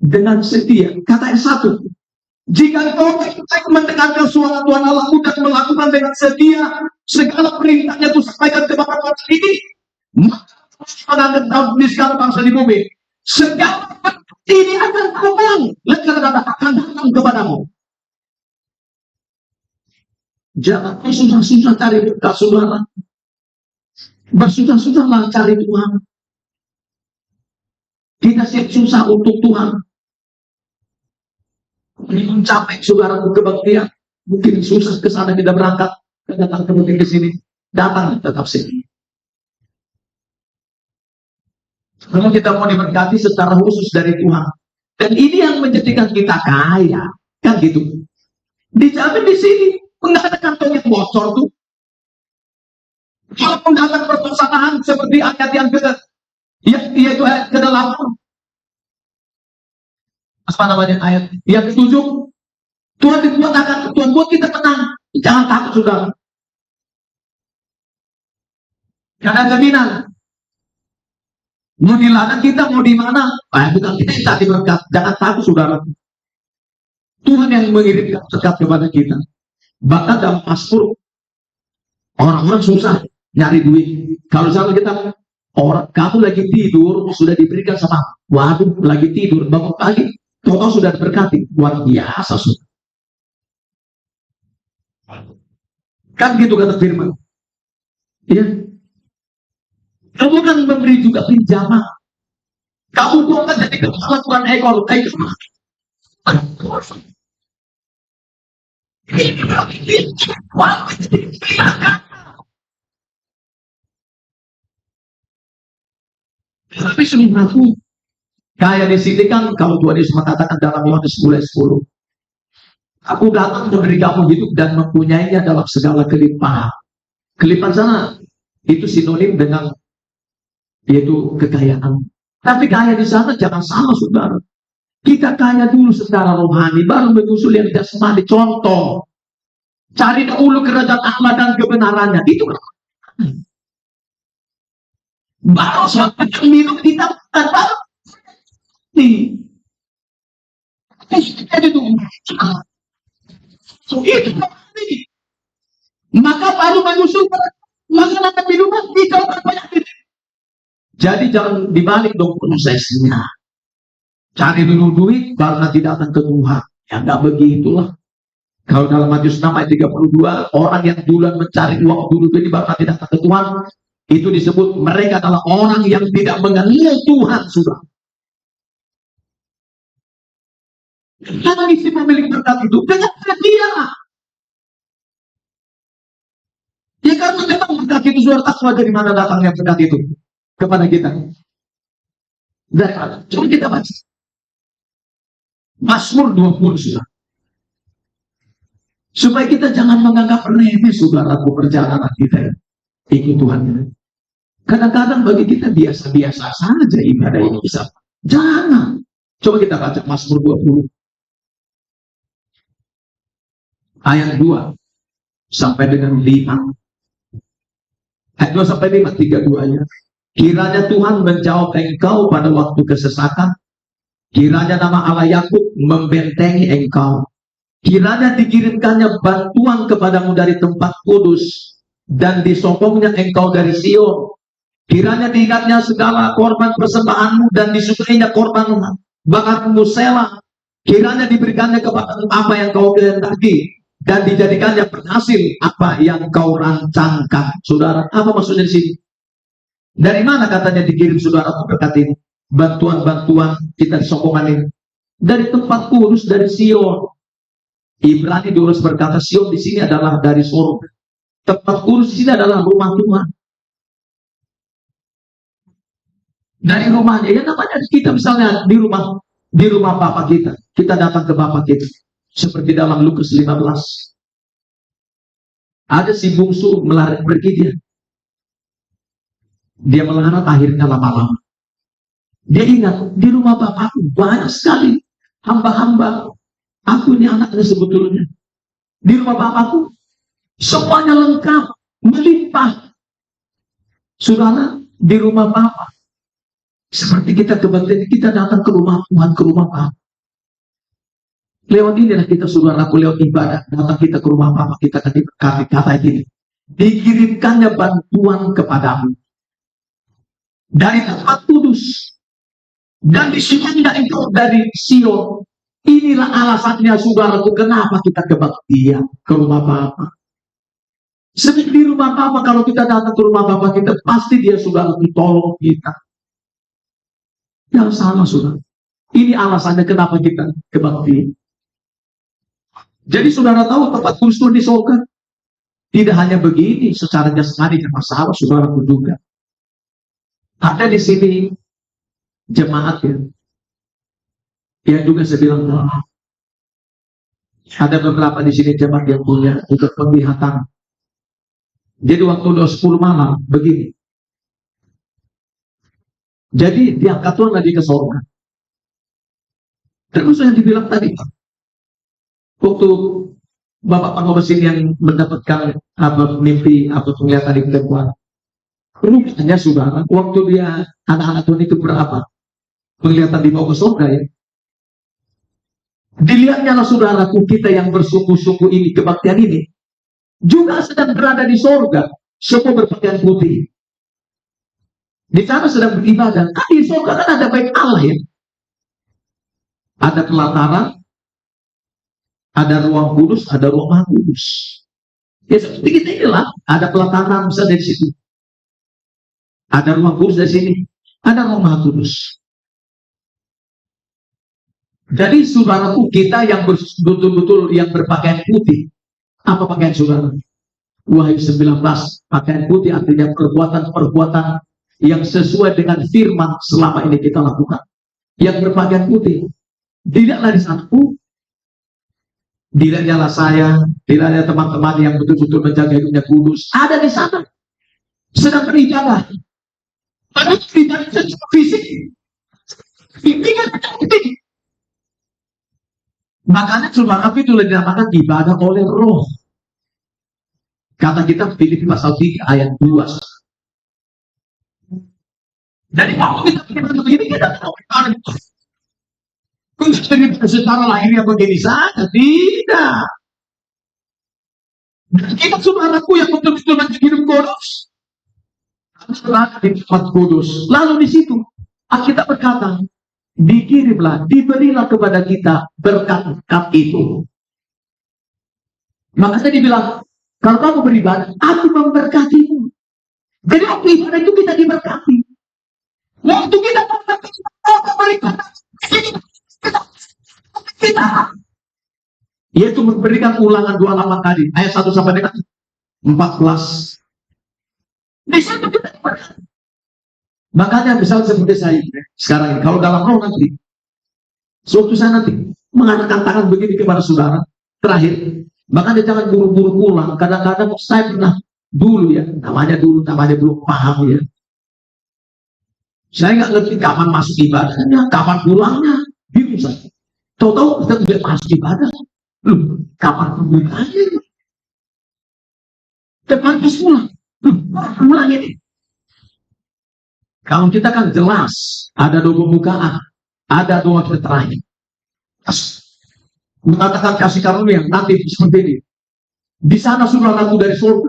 dengan setia. Kata yang satu, jika engkau baik mendengarkan suara Tuhan Allahmu dan melakukan dengan setia segala perintahnya itu sampaikan kepada orang ini, maka dalam segala bangsa di bumi, segala ini akan datang, akan datang kepadamu. Jangan susah-susah cari berkat, saudara. Bersusah-susahlah cari Tuhan. Kita siap susah untuk Tuhan. Ini capek, saudara, kebaktian. Mungkin susah ke sana kita berangkat, datang ke sini, datang tetap sini. Kalau kita mau diberkati secara khusus dari Tuhan, dan ini yang menjadikan kita kaya, kan gitu. Dijamin di sini, enggak ada kantong yang bocor tuh. Kalau datang perpecahan seperti ayat yang yaitu ayat ke-8. Apa namanya ayat yang ke-7? Tuhan buat kita tenang. Jangan takut, saudara. Karena jaminan. Mau di ladang kita, mau di mana? Bukan kita yang tak diberkat. Jangan takut, saudara. Tuhan yang mengirimkan berkat kepada kita. Bahkan dalam Mazmur, orang-orang susah nyari duit. Kalau misalnya kita, kamu lagi tidur, sudah diberikan sama, waduh, lagi tidur, bangun pagi, total sudah diberkati. Luar biasa, saudara. Kan gitu kata firman. Iya. Kamu kan memberi juga pinjaman. Kamu bukan jadi kepala Tuhan ekor. Tapi sebenarnya kayak di sini kan kalau Tuhan Yesus mengatakan dalam Yohanes 10:10, aku datang memberi kamu hidup dan mempunyainya dalam segala kelimpahan. Kelimpahan sana itu sinonim dengan yaitu kekayaan. Tapi kaya di sana jangan salah, saudara. Kita kaya dulu secara rohani, baru menyusul yang jasmani. Contoh, cari dahulu kerajaan Allah dan kebenarannya. Itu kan. Baru sampai minum kita baru. Itu maka baru menyusul makanan dan minuman kita banyak. Jadi jangan dibalik dong prosesnya. Cari dulu duit, baru nanti datang ke Tuhan. Ya nggak begitulah. Kalau dalam Matius 6 ayat 32, orang yang duluan mencari uang dulu duit, baru nanti datang ke Tuhan. Itu disebut mereka adalah orang yang tidak mengenal Tuhan, sudah. Karena isi pemilik berkat itu dengan setia. Ya karena memang berkat itu sudah takwa, dari mana datangnya berkat itu kepada kita. Dari mana? Coba kita baca. Mazmur 20, sudah. Supaya kita jangan menganggap remeh, saudaraku, perjalanan kita ikut Tuhan. Kadang-kadang bagi kita biasa-biasa saja ibadah ini bisa. Jangan. Coba kita baca Mazmur 20. Ayat 2 sampai dengan 5. Ayat 2 sampai 5, 3-2-nya. Kiranya Tuhan menjawab engkau pada waktu kesesakan. Kiranya nama Allah Yakub membentengi engkau. Kiranya dikirimkannya bantuan kepadamu dari tempat kudus, dan disokongnya engkau dari Sion. Kiranya diingatnya segala korban persembahanmu, dan disukainya korban bakarmu Selah. Kiranya diberikannya kepada apa yang kau kehendaki, dan dijadikannya berhasil apa yang kau rancangkan. Saudara, apa maksudnya di sini? Dari mana katanya dikirim, saudara, berkat ini? Bantuan-bantuan kita sokongan ini dari tempat kudus, dari Sion. Ibrani 12 berkata Sion di sini adalah dari surga. Tempat kudus di sini adalah rumah Tuhan. Dari rumahnya, ya namanya kita misalnya di rumah Bapak kita datang ke Bapak kita. Seperti dalam Lukas 15. Ada si bungsu melarat pergi dia. Dia melarat akhirnya lama-lama. Dia ingat, di rumah Bapakku banyak sekali hamba-hamba. Aku ini anaknya sebetulnya. Di rumah Bapakku semuanya lengkap, melimpah. Saudara, di rumah Bapak Seperti kita kebaktian, kita datang ke rumah Tuhan, ke rumah Bapa. Lewat inilah kita, saudaraku, lewat ibadah, datang kita ke rumah Bapa, kita akan diberkati. Kata ini, dikirimkannya bantuan kepadamu dari tempat kudus, dan disinilah itu dari Sion. Inilah alasannya, saudaraku, kenapa kita kebaktian ke rumah Bapa. Seperti di rumah Bapa, kalau kita datang ke rumah Bapa kita, pasti dia, saudaraku, tolong kita. Yang sama, saudara. Ini alasannya kenapa kita kebaktian. Jadi saudara tahu tempat kudus di surga tidak hanya begini secara jasmani dan masalah, saudara pun juga. Ada di sini jemaat ya juga saya bilang, ada beberapa di sini jemaat yang punya untuk penglihatan. Jadi waktu udah 10 malam begini. Jadi diangkat Tuhan lagi ke surga. Terus yang dibilang tadi, waktu Bapak Pangobes ini yang mendapatkan mimpi atau penglihatan di perempuan, rupanya saudara, waktu dia anak-anak Tuhan itu berapa penglihatan dibawa ke surga ya, dilihatnya lah saudaraku, kita yang bersungguh-sungguh ini, kebaktian ini juga sedang berada di surga, semua berpakaian putih. Di sana sedang beribadah. Kan di surga kan ada bait Allah ya. Ada pelataran, ada ruang kudus, ada ruang maha kudus. Ya seperti kita inilah, ada pelataran bisa dari situ. Ada ruang kudus dari sini, ada ruang maha kudus. Jadi saudaraku, kita yang betul-betul yang berpakaian putih, apa pakaian saudara? Wahyu 19, pakaian putih artinya perbuatan-perbuatan yang sesuai dengan firman selama ini kita lakukan. Yang berpakaian putih, tidaklah di sana tidak nyala saya, tidak ada teman-teman yang betul-betul menjaga hidupnya kudus. Ada di sana, sedang beribadah. Ada ibadah secara fisik, makanya saudara itu dinamakan ibadah oleh roh. Kata kita Filipi pasal 3 ayat 2. Jadi waktu kita begini, kita tahu secara lahirnya begini saja, tidak. Dan kita saudaraku yang betul-betul menjadi hidup kudus, berada di tempat kudus. Lalu di situ kita berkata, dikirimlah, diberilah kepada kita berkat-berkat itu. Makanya dibilang, kalau kamu beribadah, aku memberkatimu. Jadi waktu ibadah itu kita diberkati. Waktu kita beribadah, kita yaitu memberikan Ulangan 28 tadi, ayat 1 sampai dengan 14. Di situ kita diberkati. Makanya misalnya seperti saya sekarang ini, kalau dalam roh nanti, suatu saat nanti mengadakan tangan begini kepada saudara, terakhir, makanya jangan buru-buru pulang. Kadang-kadang saya pernah dulu ya, namanya belum paham ya. Saya nggak ngerti kapan masuk ibadahnya, kapan pulangnya, bingung saya. Tahu-tahu kita tidak masuk ibadah, kapan pulangnya? Kapan pas pulang? Pulang ini. Kalau kita kan jelas, ada dua pembukaan, ada dua terakhir. Mengatakan kasih karunia nanti seperti ini. Di sana saudaraku dari surga,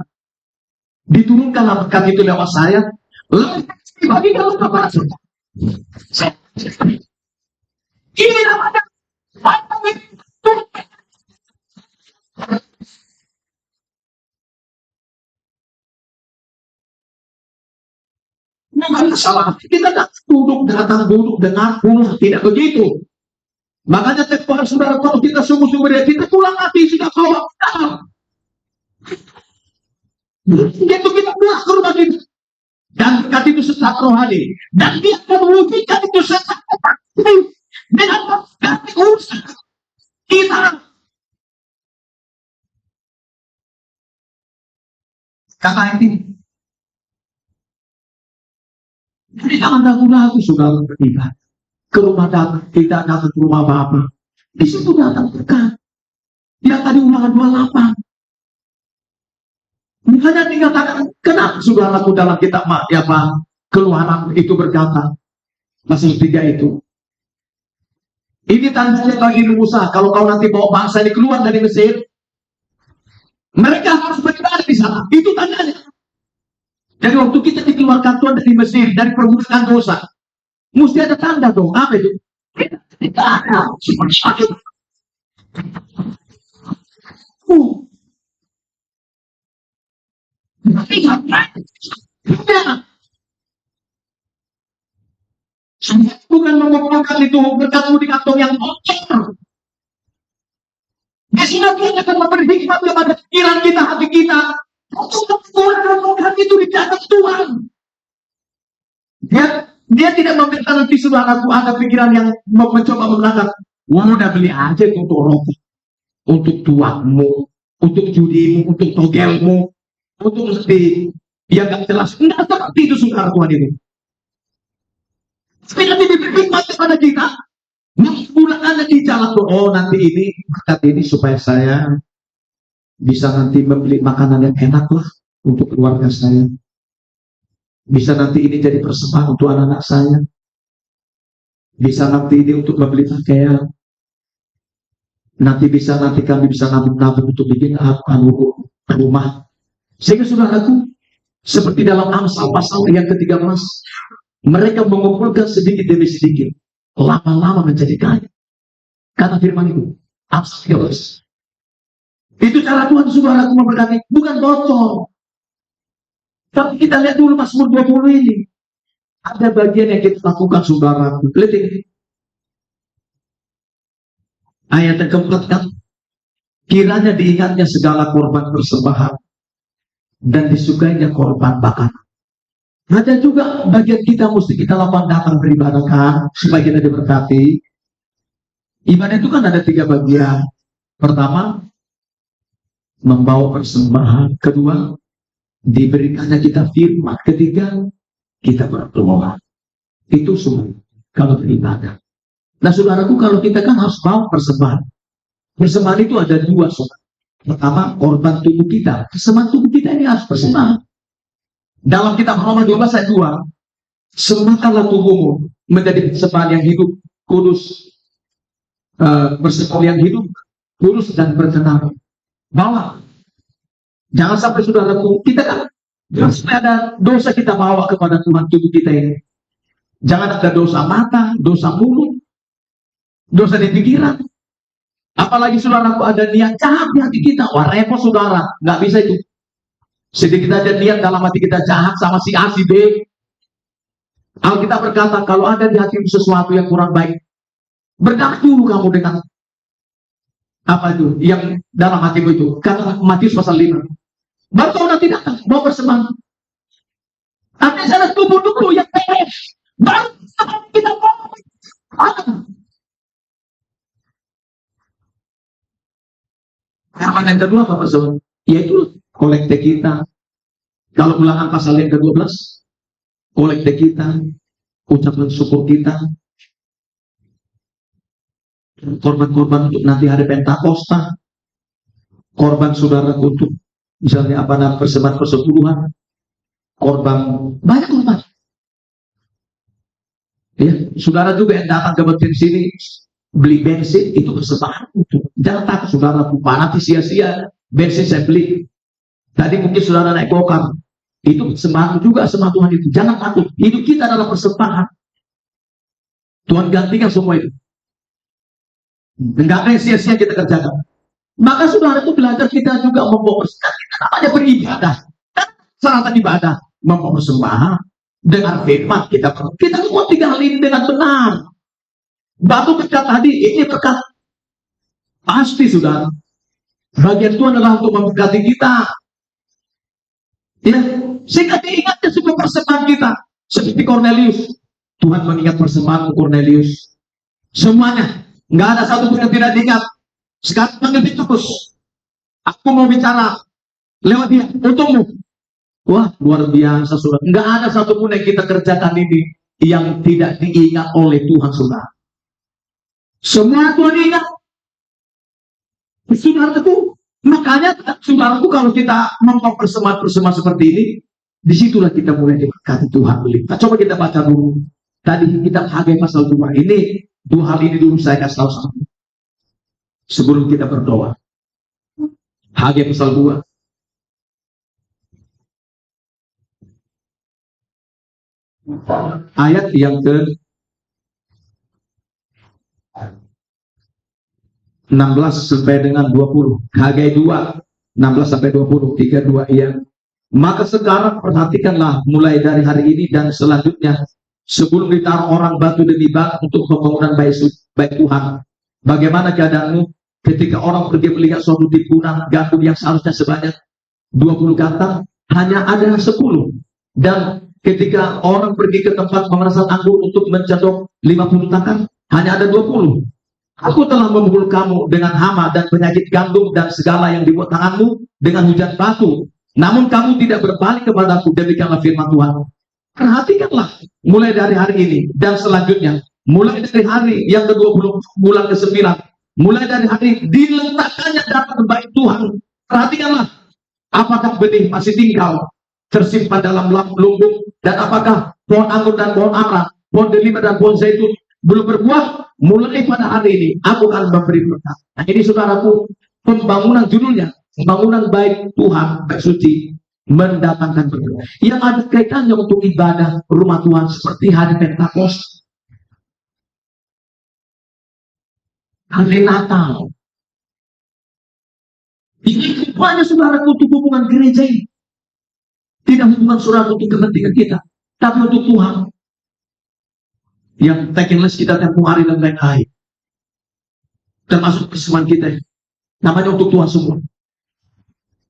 diturunkanlah berkat itu lewat saya. Lalu bagi kalau kepada surga. Ini namanya salah. Kita tak duduk dengar pulang, tidak begitu. Makanya kepada saudara, kalau kita sungguh-sungguh kita pulang hati sudah bawa. Begitu kita pulang ke rumah kita, dan berkat itu sesat rohani, dan dia akan mewujudkan itu sesat dengan mengganti urusan kita. Kata ini, jadi jangan ragu-ragu saudara beribadah. Ke rumah datang, tidak datang ke rumah Bapa. Di situ datang berkat. Dia tadi Ulangan 28. Makanya dikatakan, kenapa saudaraku dalam kitab Keluaran itu berkata, Pasal 3 itu. Ini tandanya bagi Musa, kalau kau nanti bawa bangsa ini keluar dari Mesir, mereka harus beribadah di sana. Itu tandanya. Jadi waktu kita dikeluarkan Tuhan dari Mesir, dari perbudakan dosa, mesti ada tanda dong. Apa itu? Tidak ada. Seperti sakit. Bukan mengumpulkan itu berkatmu di kantong yang kotor. Dia akan memberi hikmat kepada pikiran kita, hati kita. Tuhan itu di dalam Tuhan. Dia tidak meminta nanti saudaraku ada pikiran yang mencoba mengatakan, udah beli aja untuk rokok, untuk tuakmu, untuk judimu, untuk togelmu, untuk lebih yang gak jelas. Enggak seperti itu saudara Tuhan itu. Tidak diberi hikmat kepada kita. Pulang ada di jalan tuh, oh nanti ini berkat ini supaya saya bisa nanti membeli makanan yang enak lah untuk keluarga saya. Bisa nanti ini jadi persembahan untuk anak-anak saya. Bisa nanti ini untuk membeli pakaian. Nanti kami bisa nabung untuk bikin rumah. Sehingga saudaraku, seperti dalam Amsal pasal yang ke-13, mereka mengumpulkan sedikit demi sedikit, lama-lama menjadi kaya. Kata firman itu, Amsal 13. Itu cara Tuhan saudaraku memberkati, bukan bocor. Tapi kita lihat dulu Mazmur 20 ini. Ada bagian yang kita lakukan saudaraku. Lihat ini. Ayat yang keempat kan, kiranya diingatnya segala korban persembahan dan disukainya korban bakaran. Ada juga bagian kita mesti kita lakukan datang beribadah kan, supaya kita diberkati. Ibadah itu kan ada 3 bagian. Pertama, membawa persembahan. Kedua, diberikannya kita firman. Ketiga, kita berdoa. Itu semua kalau beribadah. Nah saudaraku, kalau kita kan harus bawa persembahan. Persembahan itu ada 2 saudara. Pertama, korban tubuh kita. Persembahan tubuh kita ini harus persembahan. Dalam kitab Roma 12 ayat 2, sembahkanlah tubuhmu menjadi persembahan yang hidup, kudus, persembahan yang hidup, kudus dan berkenan. Bawa. Jangan sampai saudaraku, kita kan jangan sampai ada dosa kita bawa kepada Tuhan tubuh kita ini. Jangan ada dosa mata, dosa mulut, dosa di pikiran. Apalagi saudaraku ada niat jahat di hati kita. Wah repot saudara, nggak bisa itu. Sedikit ada niat dalam hati kita jahat sama si A, si B. Alkitab berkata, kalau ada di hatimu sesuatu yang kurang baik, berkata dulu kamu dengan apa itu yang dalam hatimu itu. Kata Matius pasal 5. Baru kau nanti datang, mau bersembahan. Ada sana tubuh yang beres. Baru kita mau. Yang kedua apa saudara? Yaitu kolekte kita. Kalau Ulangan pasal yang ke-12, kolekte kita, ucapan syukur kita, korban-korban untuk nanti hari Pentakosta, korban saudara untuk misalnya apa namanya persembahan persepuluhan, korban banyak korban. Ya, saudara juga yang datang ke bensin sini beli bensin itu persembahan untuk jangan takut saudara nanti sia-sia bensin saya beli. Tadi mungkin saudara naik gokar itu persembahan juga sama Tuhan itu. Jangan takut, hidup kita adalah persembahan. Tuhan gantikan semua itu. Enggak ada yang sia-sia kita kerjakan. Maka saudara itu belajar kita juga membawa persembahan. Kita namanya beribadah. Dan syaratan ibadah membawa persembahan dengan firman kita semua tinggalin dengan benar. Batu berkat tadi ini berkat pasti saudara. Bagian Tuhan adalah untuk memberkati kita. Ya, sehingga diingatnya semua persembahan kita. Seperti Cornelius. Tuhan mengingat persembahan Cornelius. Semuanya. Nggak ada satu pun yang tidak diingat. Sekarang panggil Petrus. Aku mau bicara lewat dia. Untukmu. Wah, luar biasa saudara. Nggak ada satu pun yang kita kerjakan ini yang tidak diingat oleh Tuhan saudara. Semua Tuhan ingat. Saudara itu. Makanya saudaraku kalau kita membawa persembahan seperti ini, disitulah kita mulai diberkati Tuhan. Nah, coba kita baca dulu Tadi kita Hagai pasal 2. Ini dua hal ini dulu saya kasih tahu sama sebelum kita berdoa. Hagai pasal 2. Ayat yang ke 16 sampai dengan 20. Hagai 2, 16 sampai 20. 32 iya. Maka sekarang perhatikanlah mulai dari hari ini dan selanjutnya, sebelum ditaruh orang batu demi batu untuk pembangunan bait Tuhan. Bagaimana keadaanmu ketika orang pergi melihat suatu timbunan gandum yang seharusnya sebanyak 20 kantang, hanya ada 10. Dan ketika orang pergi ke tempat pemerasan anggur untuk mencadok 50 takar, hanya ada 20. Aku telah memukul kamu dengan hama dan penyakit gandum dan segala yang dibuat tanganmu dengan hujan batu. Namun kamu tidak berbalik kepadaku, demikianlah firman Tuhan. Perhatikanlah mulai dari hari ini dan selanjutnya, mulai dari hari yang ke-20 bulan ke-9, mulai dari hari diletakkannya data bait Tuhan. Perhatikanlah, apakah benih masih tinggal tersimpan dalam lumbung, dan apakah pohon anggur dan pohon ara, pohon delima dan pohon zaitun belum berbuah. Mulai pada hari ini aku akan memberi berkat. Nah, ini saudaraku, pembangunan judulnya pembangunan bait Tuhan, bait suci, mendatangkan berkat. Yang ada kaitannya untuk ibadah rumah Tuhan seperti hari Pentakosta, hari Natal. Ini banyak saudaraku untuk hubungan gereja ini. Tidak hubungan saudara untuk kepentingan kita, tapi untuk Tuhan. Yang taking list kita tempuh hari dan lain-lain, termasuk kesemuan kita, namanya untuk Tuhan semua.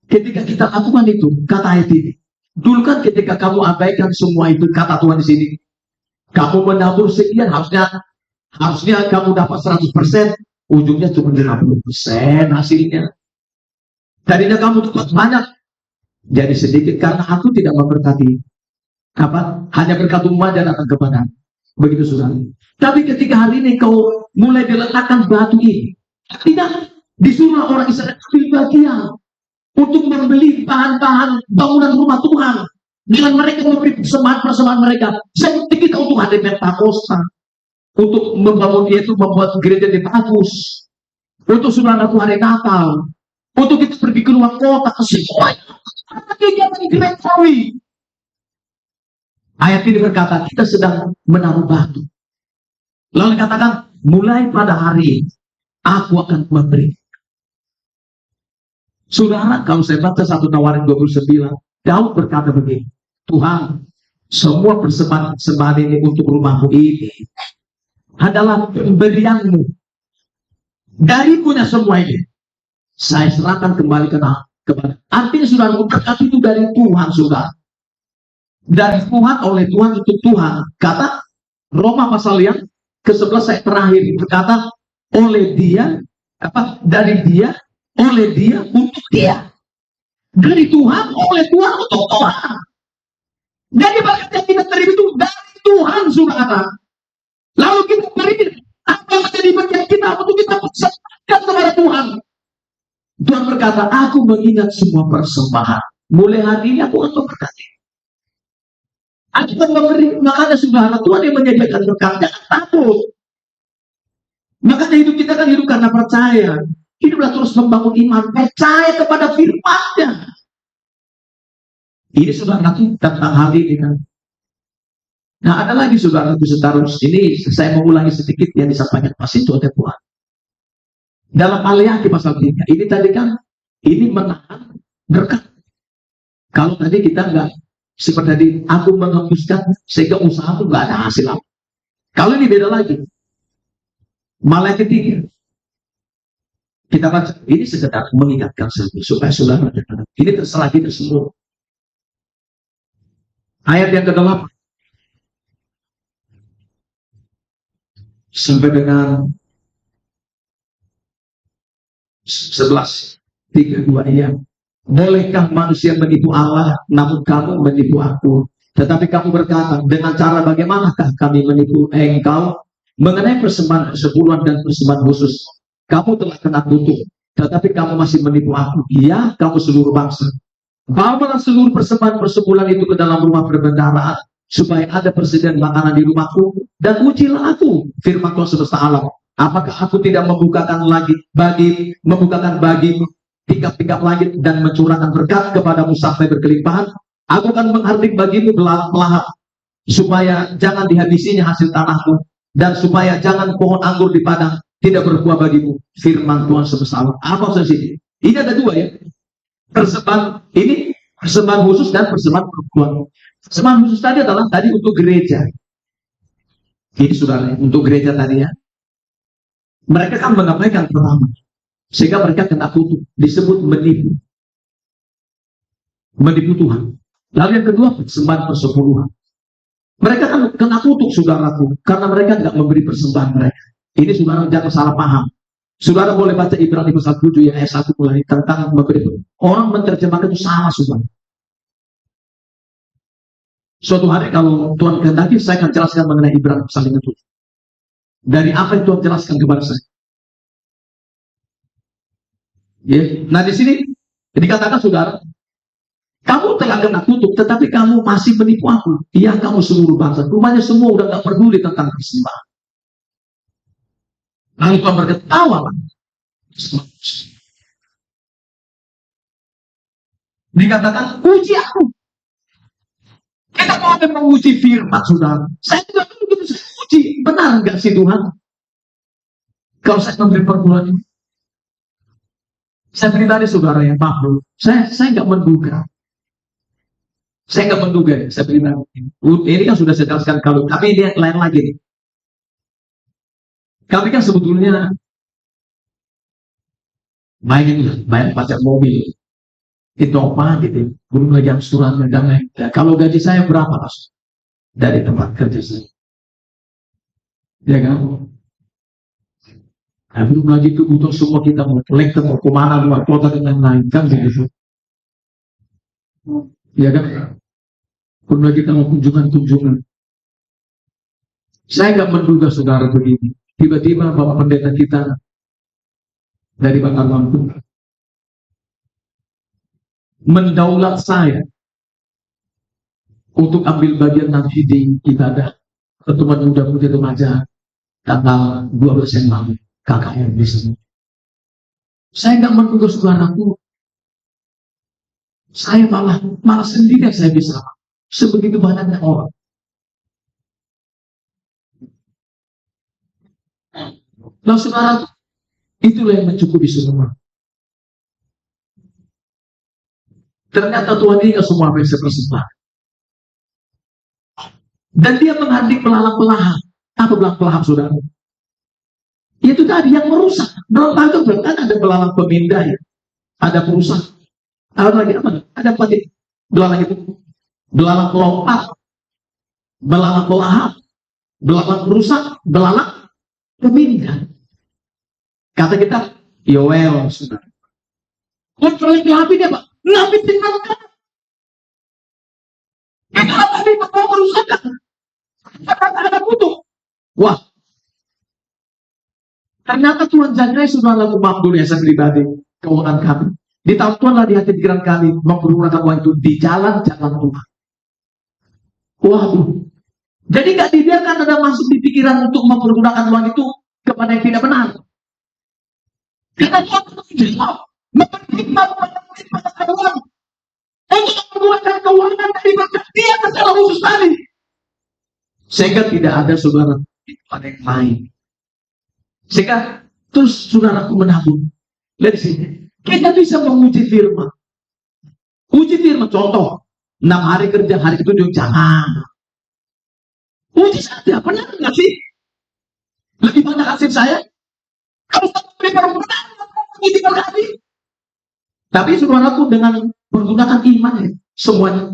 Ketika kita lakukan itu, kata ayat ini, dulu kan ketika kamu abaikan semua itu, kata Tuhan di sini, kamu menabur sekian, harusnya kamu dapat 100%, ujungnya cuma 50% hasilnya. Tadinya kamu dapat banyak, jadi sedikit, karena aku tidak memberkati. Hanya berkat umat dan datang kepada. Begitu saudara. Tapi ketika hari ini kau mulai diletakkan batu ini, tidak disuruh orang Israel ambil bagian untuk membeli bahan-bahan bangunan rumah Tuhan, dengan mereka memberi persembahan mereka. Seperti kita untuk hari Pentakosta, untuk membangun, yaitu membuat gereja yang bagus, untuk saudaraku hari Natal, untuk kita pergi ke luar kota, ke semuanya kegiatan gerejawi. Ayat ini berkata, kita sedang menaruh batu. Lalu katakan, mulai pada hari ini, aku akan memberi. Saudara, kalau saya baca 1 Tawarin 29, Daud berkata begini, Tuhan, semua persembahan ini untuk rumahmu ini adalah pemberianmu. Dari punya semua ini, saya serahkan kembali kepada. Artinya saudara, berkat itu dari Tuhan, saudara. Dari Tuhan, oleh Tuhan, untuk Tuhan. Kata Roma pasal yang ke-11 saya terakhir berkata, oleh dia, dari dia, oleh dia, untuk dia. Dari Tuhan, oleh Tuhan, untuk Tuhan. Jadi berkat yang kita terima itu dari Tuhan, saudara. Lalu kita beri apa yang menjadi bagian kita untuk kita persembahkan kepada Tuhan. Tuhan berkata, aku mengingat semua persembahan. Mulai hari ini aku akan memberkati. Aku akan memberi, makanya saudara, Tuhan yang menyediakan berkat, jangan takut. Makanya hidup kita kan hidup karena percaya. Hiduplah terus membangun iman, percaya kepada firman-Nya. Ini saudara tentang hal ini kan. Nah, ada lagi saudara setarus ini, saya mengulangi sedikit yang disampaikan Pak Sinto Tuhan. Dalam Maleakhi pasal 3, ini tadi kan, ini menahan berkat. Kalau tadi kita enggak, seperti tadi, aku menghembuskan sehingga usahaku enggak ada hasil apa. Kalau ini beda lagi. Maleakhi 3. Kita baca, ini sekedar mengingatkan supaya saudara, ini terserah kita semua. Ayat yang ke-8 sampai dengan 11, 32 ya. Bolehkah manusia menipu Allah, namun kamu menipu aku? Tetapi kamu berkata, dengan cara bagaimanakah kami menipu engkau? Mengenai persembahan persepuluhan dan persembahan khusus, kamu telah kena kutuk, tetapi kamu masih menipu aku. Iya, kamu seluruh bangsa. Bawalah seluruh persembahan persepuluhan itu ke dalam rumah perbendaharaan, supaya ada persediaan makanan di rumahku, dan ujilah aku, firman Tuhan semesta alam. Apakah aku tidak membukakan bagimu tingkap-tingkap langit dan mencurahkan berkat kepadamu sampai berkelimpahan? Aku akan menghardik bagimu belahan-belahan, supaya jangan dihabisinya hasil tanahmu, dan supaya jangan pohon anggur di padang tidak berbuah bagimu, firman Tuhan semesta alam. Apa maksudnya? Ini ada dua ya, persembahan ini, persembahan khusus dan persembahan perempuan. Persembahan khusus tadi adalah tadi untuk gereja. Ini saudara, untuk gereja tadi ya. Mereka kan mengabaikan pertama, sehingga mereka kena kutuk, disebut menipu. Menipu Tuhan. Lalu yang kedua, persembahan persepuluhan. Mereka kan kena kutuk, saudaraku, karena mereka tidak memberi persembahan mereka. Ini saudara jangan salah paham. Saudara boleh baca Ibrani pasal 7 ayat 1 mulai tentang memberi. Orang menerjemahkan itu salah, saudara. Suatu hari kalau Tuhan kehendaki, saya akan jelaskan mengenai Ibrani pasal 7. Dari apa yang Tuhan jelaskan kepada saya. Ya. Nah di sini dikatakan saudara, kamu telah kena kutuk, tetapi kamu masih menipu aku. Iya, kamu seluruh bangsa. Rumahnya semua udah gak peduli tentang persembahan. Lalu Tuhan berketawa lah. Dikatakan, uji aku. Kita mau menguji firman, saudara. Saya juga begitu uji. Benar nggak sih Tuhan? Kalau saya memberi perbulan ini, saya beritahu saudara yang maaf, saya nggak menduga. Saya nggak menduga, saya beritahu. Ini kan sudah saya jelaskan kalau, tapi ini lain lagi nih. Kami kan sebetulnya main pajak mobil. Itu apa gitu, belum lagi suratnya dan lain. Kalau gaji saya berapa mas? Dari tempat kerja saya, ya kan? Nah, belum lagi kebutuhan semua kita mau kolektor, mau kemana, luar kota dan lain-lain kan begitu, ya kan? Belum lagi kita mau kunjungan. Saya nggak menduga saudara begini. Tiba-tiba bapak pendeta kita dari Bakar Lampung mendaulat saya untuk ambil bagian nanti di ibadah pertemuan muda putih remaja tanggal 12 yang lalu KKR di sini. Saya nggak menduga saudaraku, saya malah sendiri saya bisa sebegitu banyaknya orang. Nah saudara, itulah yang mencukupi semua. Ternyata Tuhan ini gak semua bisa bersembah. Dan dia menghardik belalang-belahan. Apa belalang-belahan saudara? Itu tadi yang merusak. Belalang itu kan ada belalang pemindai, ada perusak. Ada lagi apa? Ada apa? Belalang itu belalang pelompat, belalang pelahap, belalang perusak, belalang pemindah. Kata kita, Yoel, saudara. Kontrol yang dia Pak. Ngabisin mereka. Kita tadi mau merusakkan. Ada butuh. Wah. Ternyata Tuhan jagai saudara maaf dulu ya saya pribadi. Keuangan kami. Di tahun Tuhan lah di hati pikiran kami menggunakan uang itu di jalan-jalan Tuhan. Waduh. Jadi gak dibiarkan ada masuk di pikiran untuk mempergunakan uang itu kepada yang tidak benar. Kita Tuhan memperhitungkan uang untuk menggunakan keuangan dari berkat dia secara khusus tadi, sehingga tidak ada saudara pada yang lain, sehingga terus saudaraku menabung. Lihat sini, kita bisa menguji firman. Uji firman, contoh 6 hari kerja, hari ke-7 jangan. Uji saja, benar nggak sih? Lebih banyak hasil saya kalau satu beri perbuatan uji berkali. Tapi saudaraku dengan menggunakan iman ya, semuanya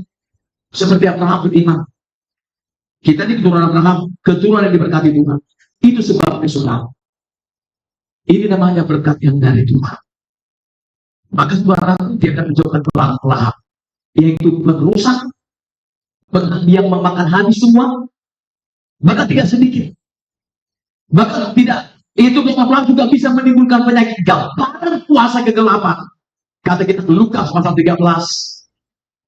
seperti Abraham beriman. Kita ini keturunan Abraham, keturunan yang diberkati Tuhan. Itu sebabnya saudara. Ini namanya berkat yang dari Tuhan. Maka saudaraku dia akan menjauhkan pelan-pelan, yaitu merusak, yang memakan habis semua, maka tidak sedikit. Bahkan tidak, itu pelan-pelan juga bisa menimbulkan penyakit gambaran kuasa kegelapan. Kata kita Lukas pasal 13,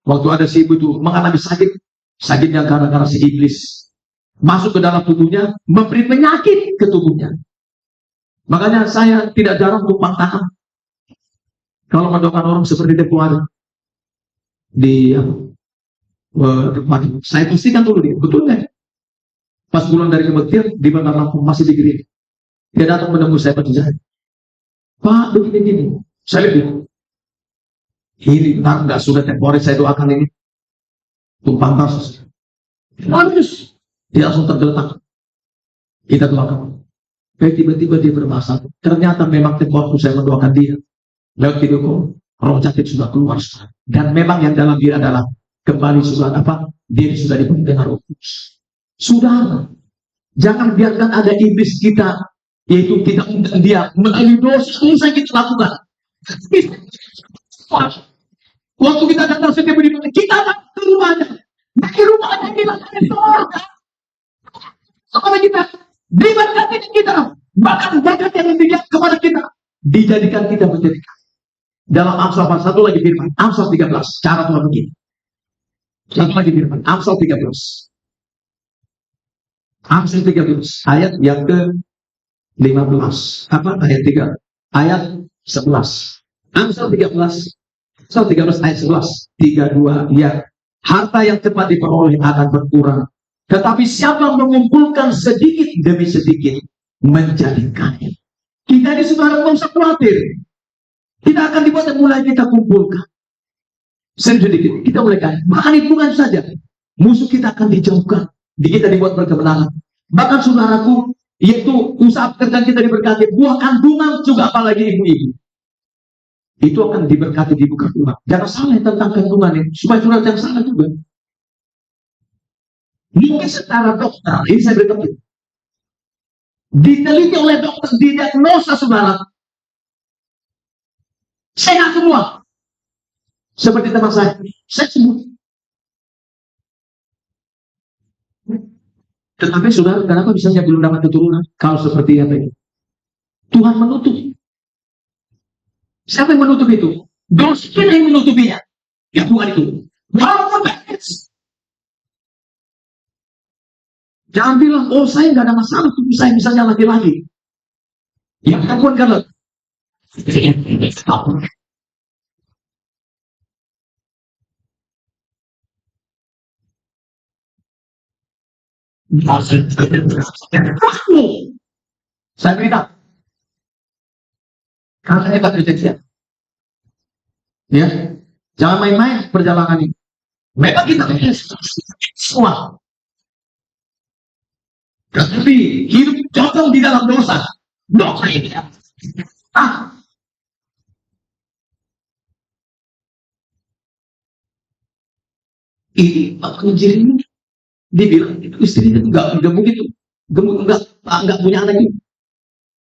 waktu ada si ibu itu mengalami sakit Sakitnya gara-gara si iblis masuk ke dalam tubuhnya, memberi penyakit ke tubuhnya. Makanya saya tidak jarang tumpang tangan kalau mendoakan orang seperti Depuari di depan. Saya pastikan dulu dia, betul nggak? Pas pulang dari kematian, di Bandar Lampung masih di gereja. Dia datang menemui saya pada jalan. Pak, begini-gini. Saya bilang, ini nggak sudah Depuari saya doakan ini. Tumpang kasus. Harus. Dia langsung tergeletak. Kita doakan. Tiba-tiba dia berbahasa. Ternyata memang tempo waktu saya mendoakan dia. Lewat video call, roh sakit sudah keluar. Dan memang yang dalam dia adalah kembali sudah apa? Dia sudah dipenuhi dengan Roh Kudus. Saudara, jangan biarkan ada iblis kita, yaitu kita undang dia melalui dosa yang kita lakukan. Waktu kita datang setiap hari, kita datang ke rumahnya. Di rumahnya kita ada surga. Kepada kita, diberkati kita, bahkan berkat yang diberikan kepada kita, dijadikan kita menjadi kaya. Dalam Amsal pasal 1 lagi firman, Amsal 13, cara Tuhan begini. Satu lagi firman, Amsal 13. Amsal 13, ayat yang ke-15. Apa? Ayat 3. Ayat 11. Amsal 13. Amsal 13 ayat 11. 32, ya. Harta yang cepat diperoleh akan berkurang. Tetapi siapa mengumpulkan sedikit demi sedikit menjadi kaya. Kita ini saudara tidak usah khawatir. Kita akan dibuat mulai kita kumpulkan. Sedikit kita mulai kaya. Bahkan hitungan saja. Musuh kita akan dijauhkan. Kita dibuat berkemenangan. Bahkan saudaraku, yaitu usaha pekerjaan kita diberkati. Buah kandungan juga apalagi ibu-ibu. Itu akan diberkati di buka Tuhan. Jangan salah tentang kandungan ini. Supaya saudara jangan salah juga. Mungkin secara dokter, ini saya beritahu, diteliti oleh dokter, didiagnosa saudara, sehat semua. Seperti teman saya sembuh. Tetapi saudara, kenapa misalnya belum dapat keturunan? Kalau seperti apa ini? Tuhan menutup. Siapa yang menutup itu? Dosa kita yang menutupinya. Ya Tuhan itu. Walaupun bagus. Jangan bilang, oh saya nggak ada masalah tubuh saya misalnya laki-laki. Ya perempuan kalau saya beritahu, karena hebat kejadian. Ya, jangan main-main perjalanan ini. Memang kita semua. Tapi hidup cocok di dalam dosa. Dosa ini. Ini Pak Kunjir ini dibilang itu istrinya nggak mungkin tuh nggak punya anak itu.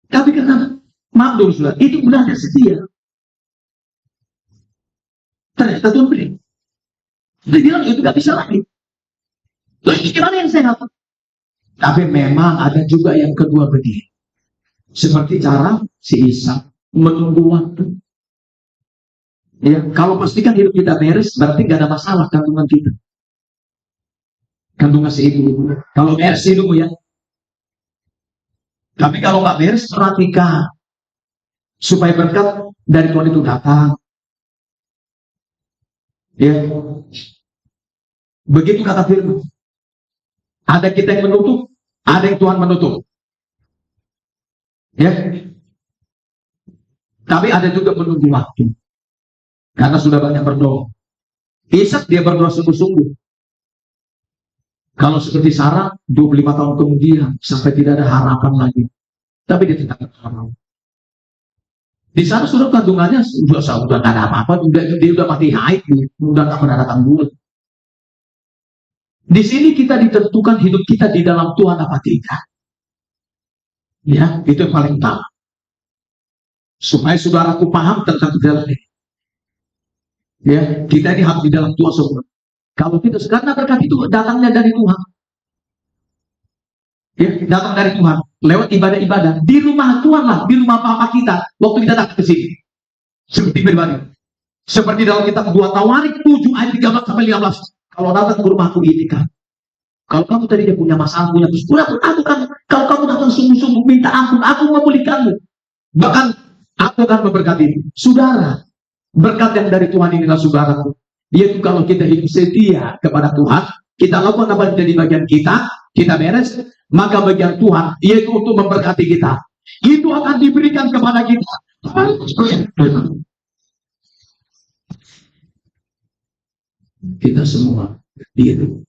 Tapi karena maaf dulu sudah itu benar setia. Ternyata Tuhan beri. Dia bilang itu nggak bisa lagi. Lagi gimana yang saya lakukan? Tapi memang ada juga yang kedua begini. Seperti cara si Ishak menunggu waktu. Ya, kalau pastikan hidup kita beres, berarti nggak ada masalah kandungan kita. Kandungan si ibu. Kalau beres hidupmu ya. Tapi kalau nggak beres, perhatikan. Supaya berkat dari Tuhan itu datang. Ya. Begitu kata firman. Ada kita yang menutup, ada yang Tuhan menutup. Ya. Tapi ada juga menunggu waktu. Karena sudah banyak berdoa. Ishak dia berdoa sungguh-sungguh. Kalau seperti Sarah, 25 tahun kemudian, sampai tidak ada harapan lagi. Tapi dia tidak berharap. Di sana sudah kandungannya, sudah tidak ada apa-apa, dia sudah mati haid, sudah tidak pernah datang bulan. Di sini kita ditentukan hidup kita di dalam Tuhan apa tidak. Ya, itu yang paling utama. Supaya saudaraku paham tentang dalam ini. Ya, kita ini harus di dalam Tuhan semua. Kalau kita karena berkat itu datangnya dari Tuhan. Ya, datang dari Tuhan lewat ibadah-ibadah di rumah Tuhan lah, di rumah Papa kita waktu kita datang ke sini. Seperti pribadi. Seperti dalam kitab 2 Tawarik 7 ayat 13 sampai 15. Kalau datang ke rumahku ini kan, kalau kamu tadi dia punya masalah, punya musuh, aku kan, kalau kamu datang sungguh-sungguh minta ampun, aku memulihkanmu. Bahkan aku akan memberkati. Saudara, berkat yang dari Tuhan inilah saudaraku. Yaitu kalau kita hidup setia kepada Tuhan, kita lakukan apa yang jadi bagian kita beres, maka bagian Tuhan, yaitu untuk memberkati kita. Itu akan diberikan kepada kita. Kita semua, gitu.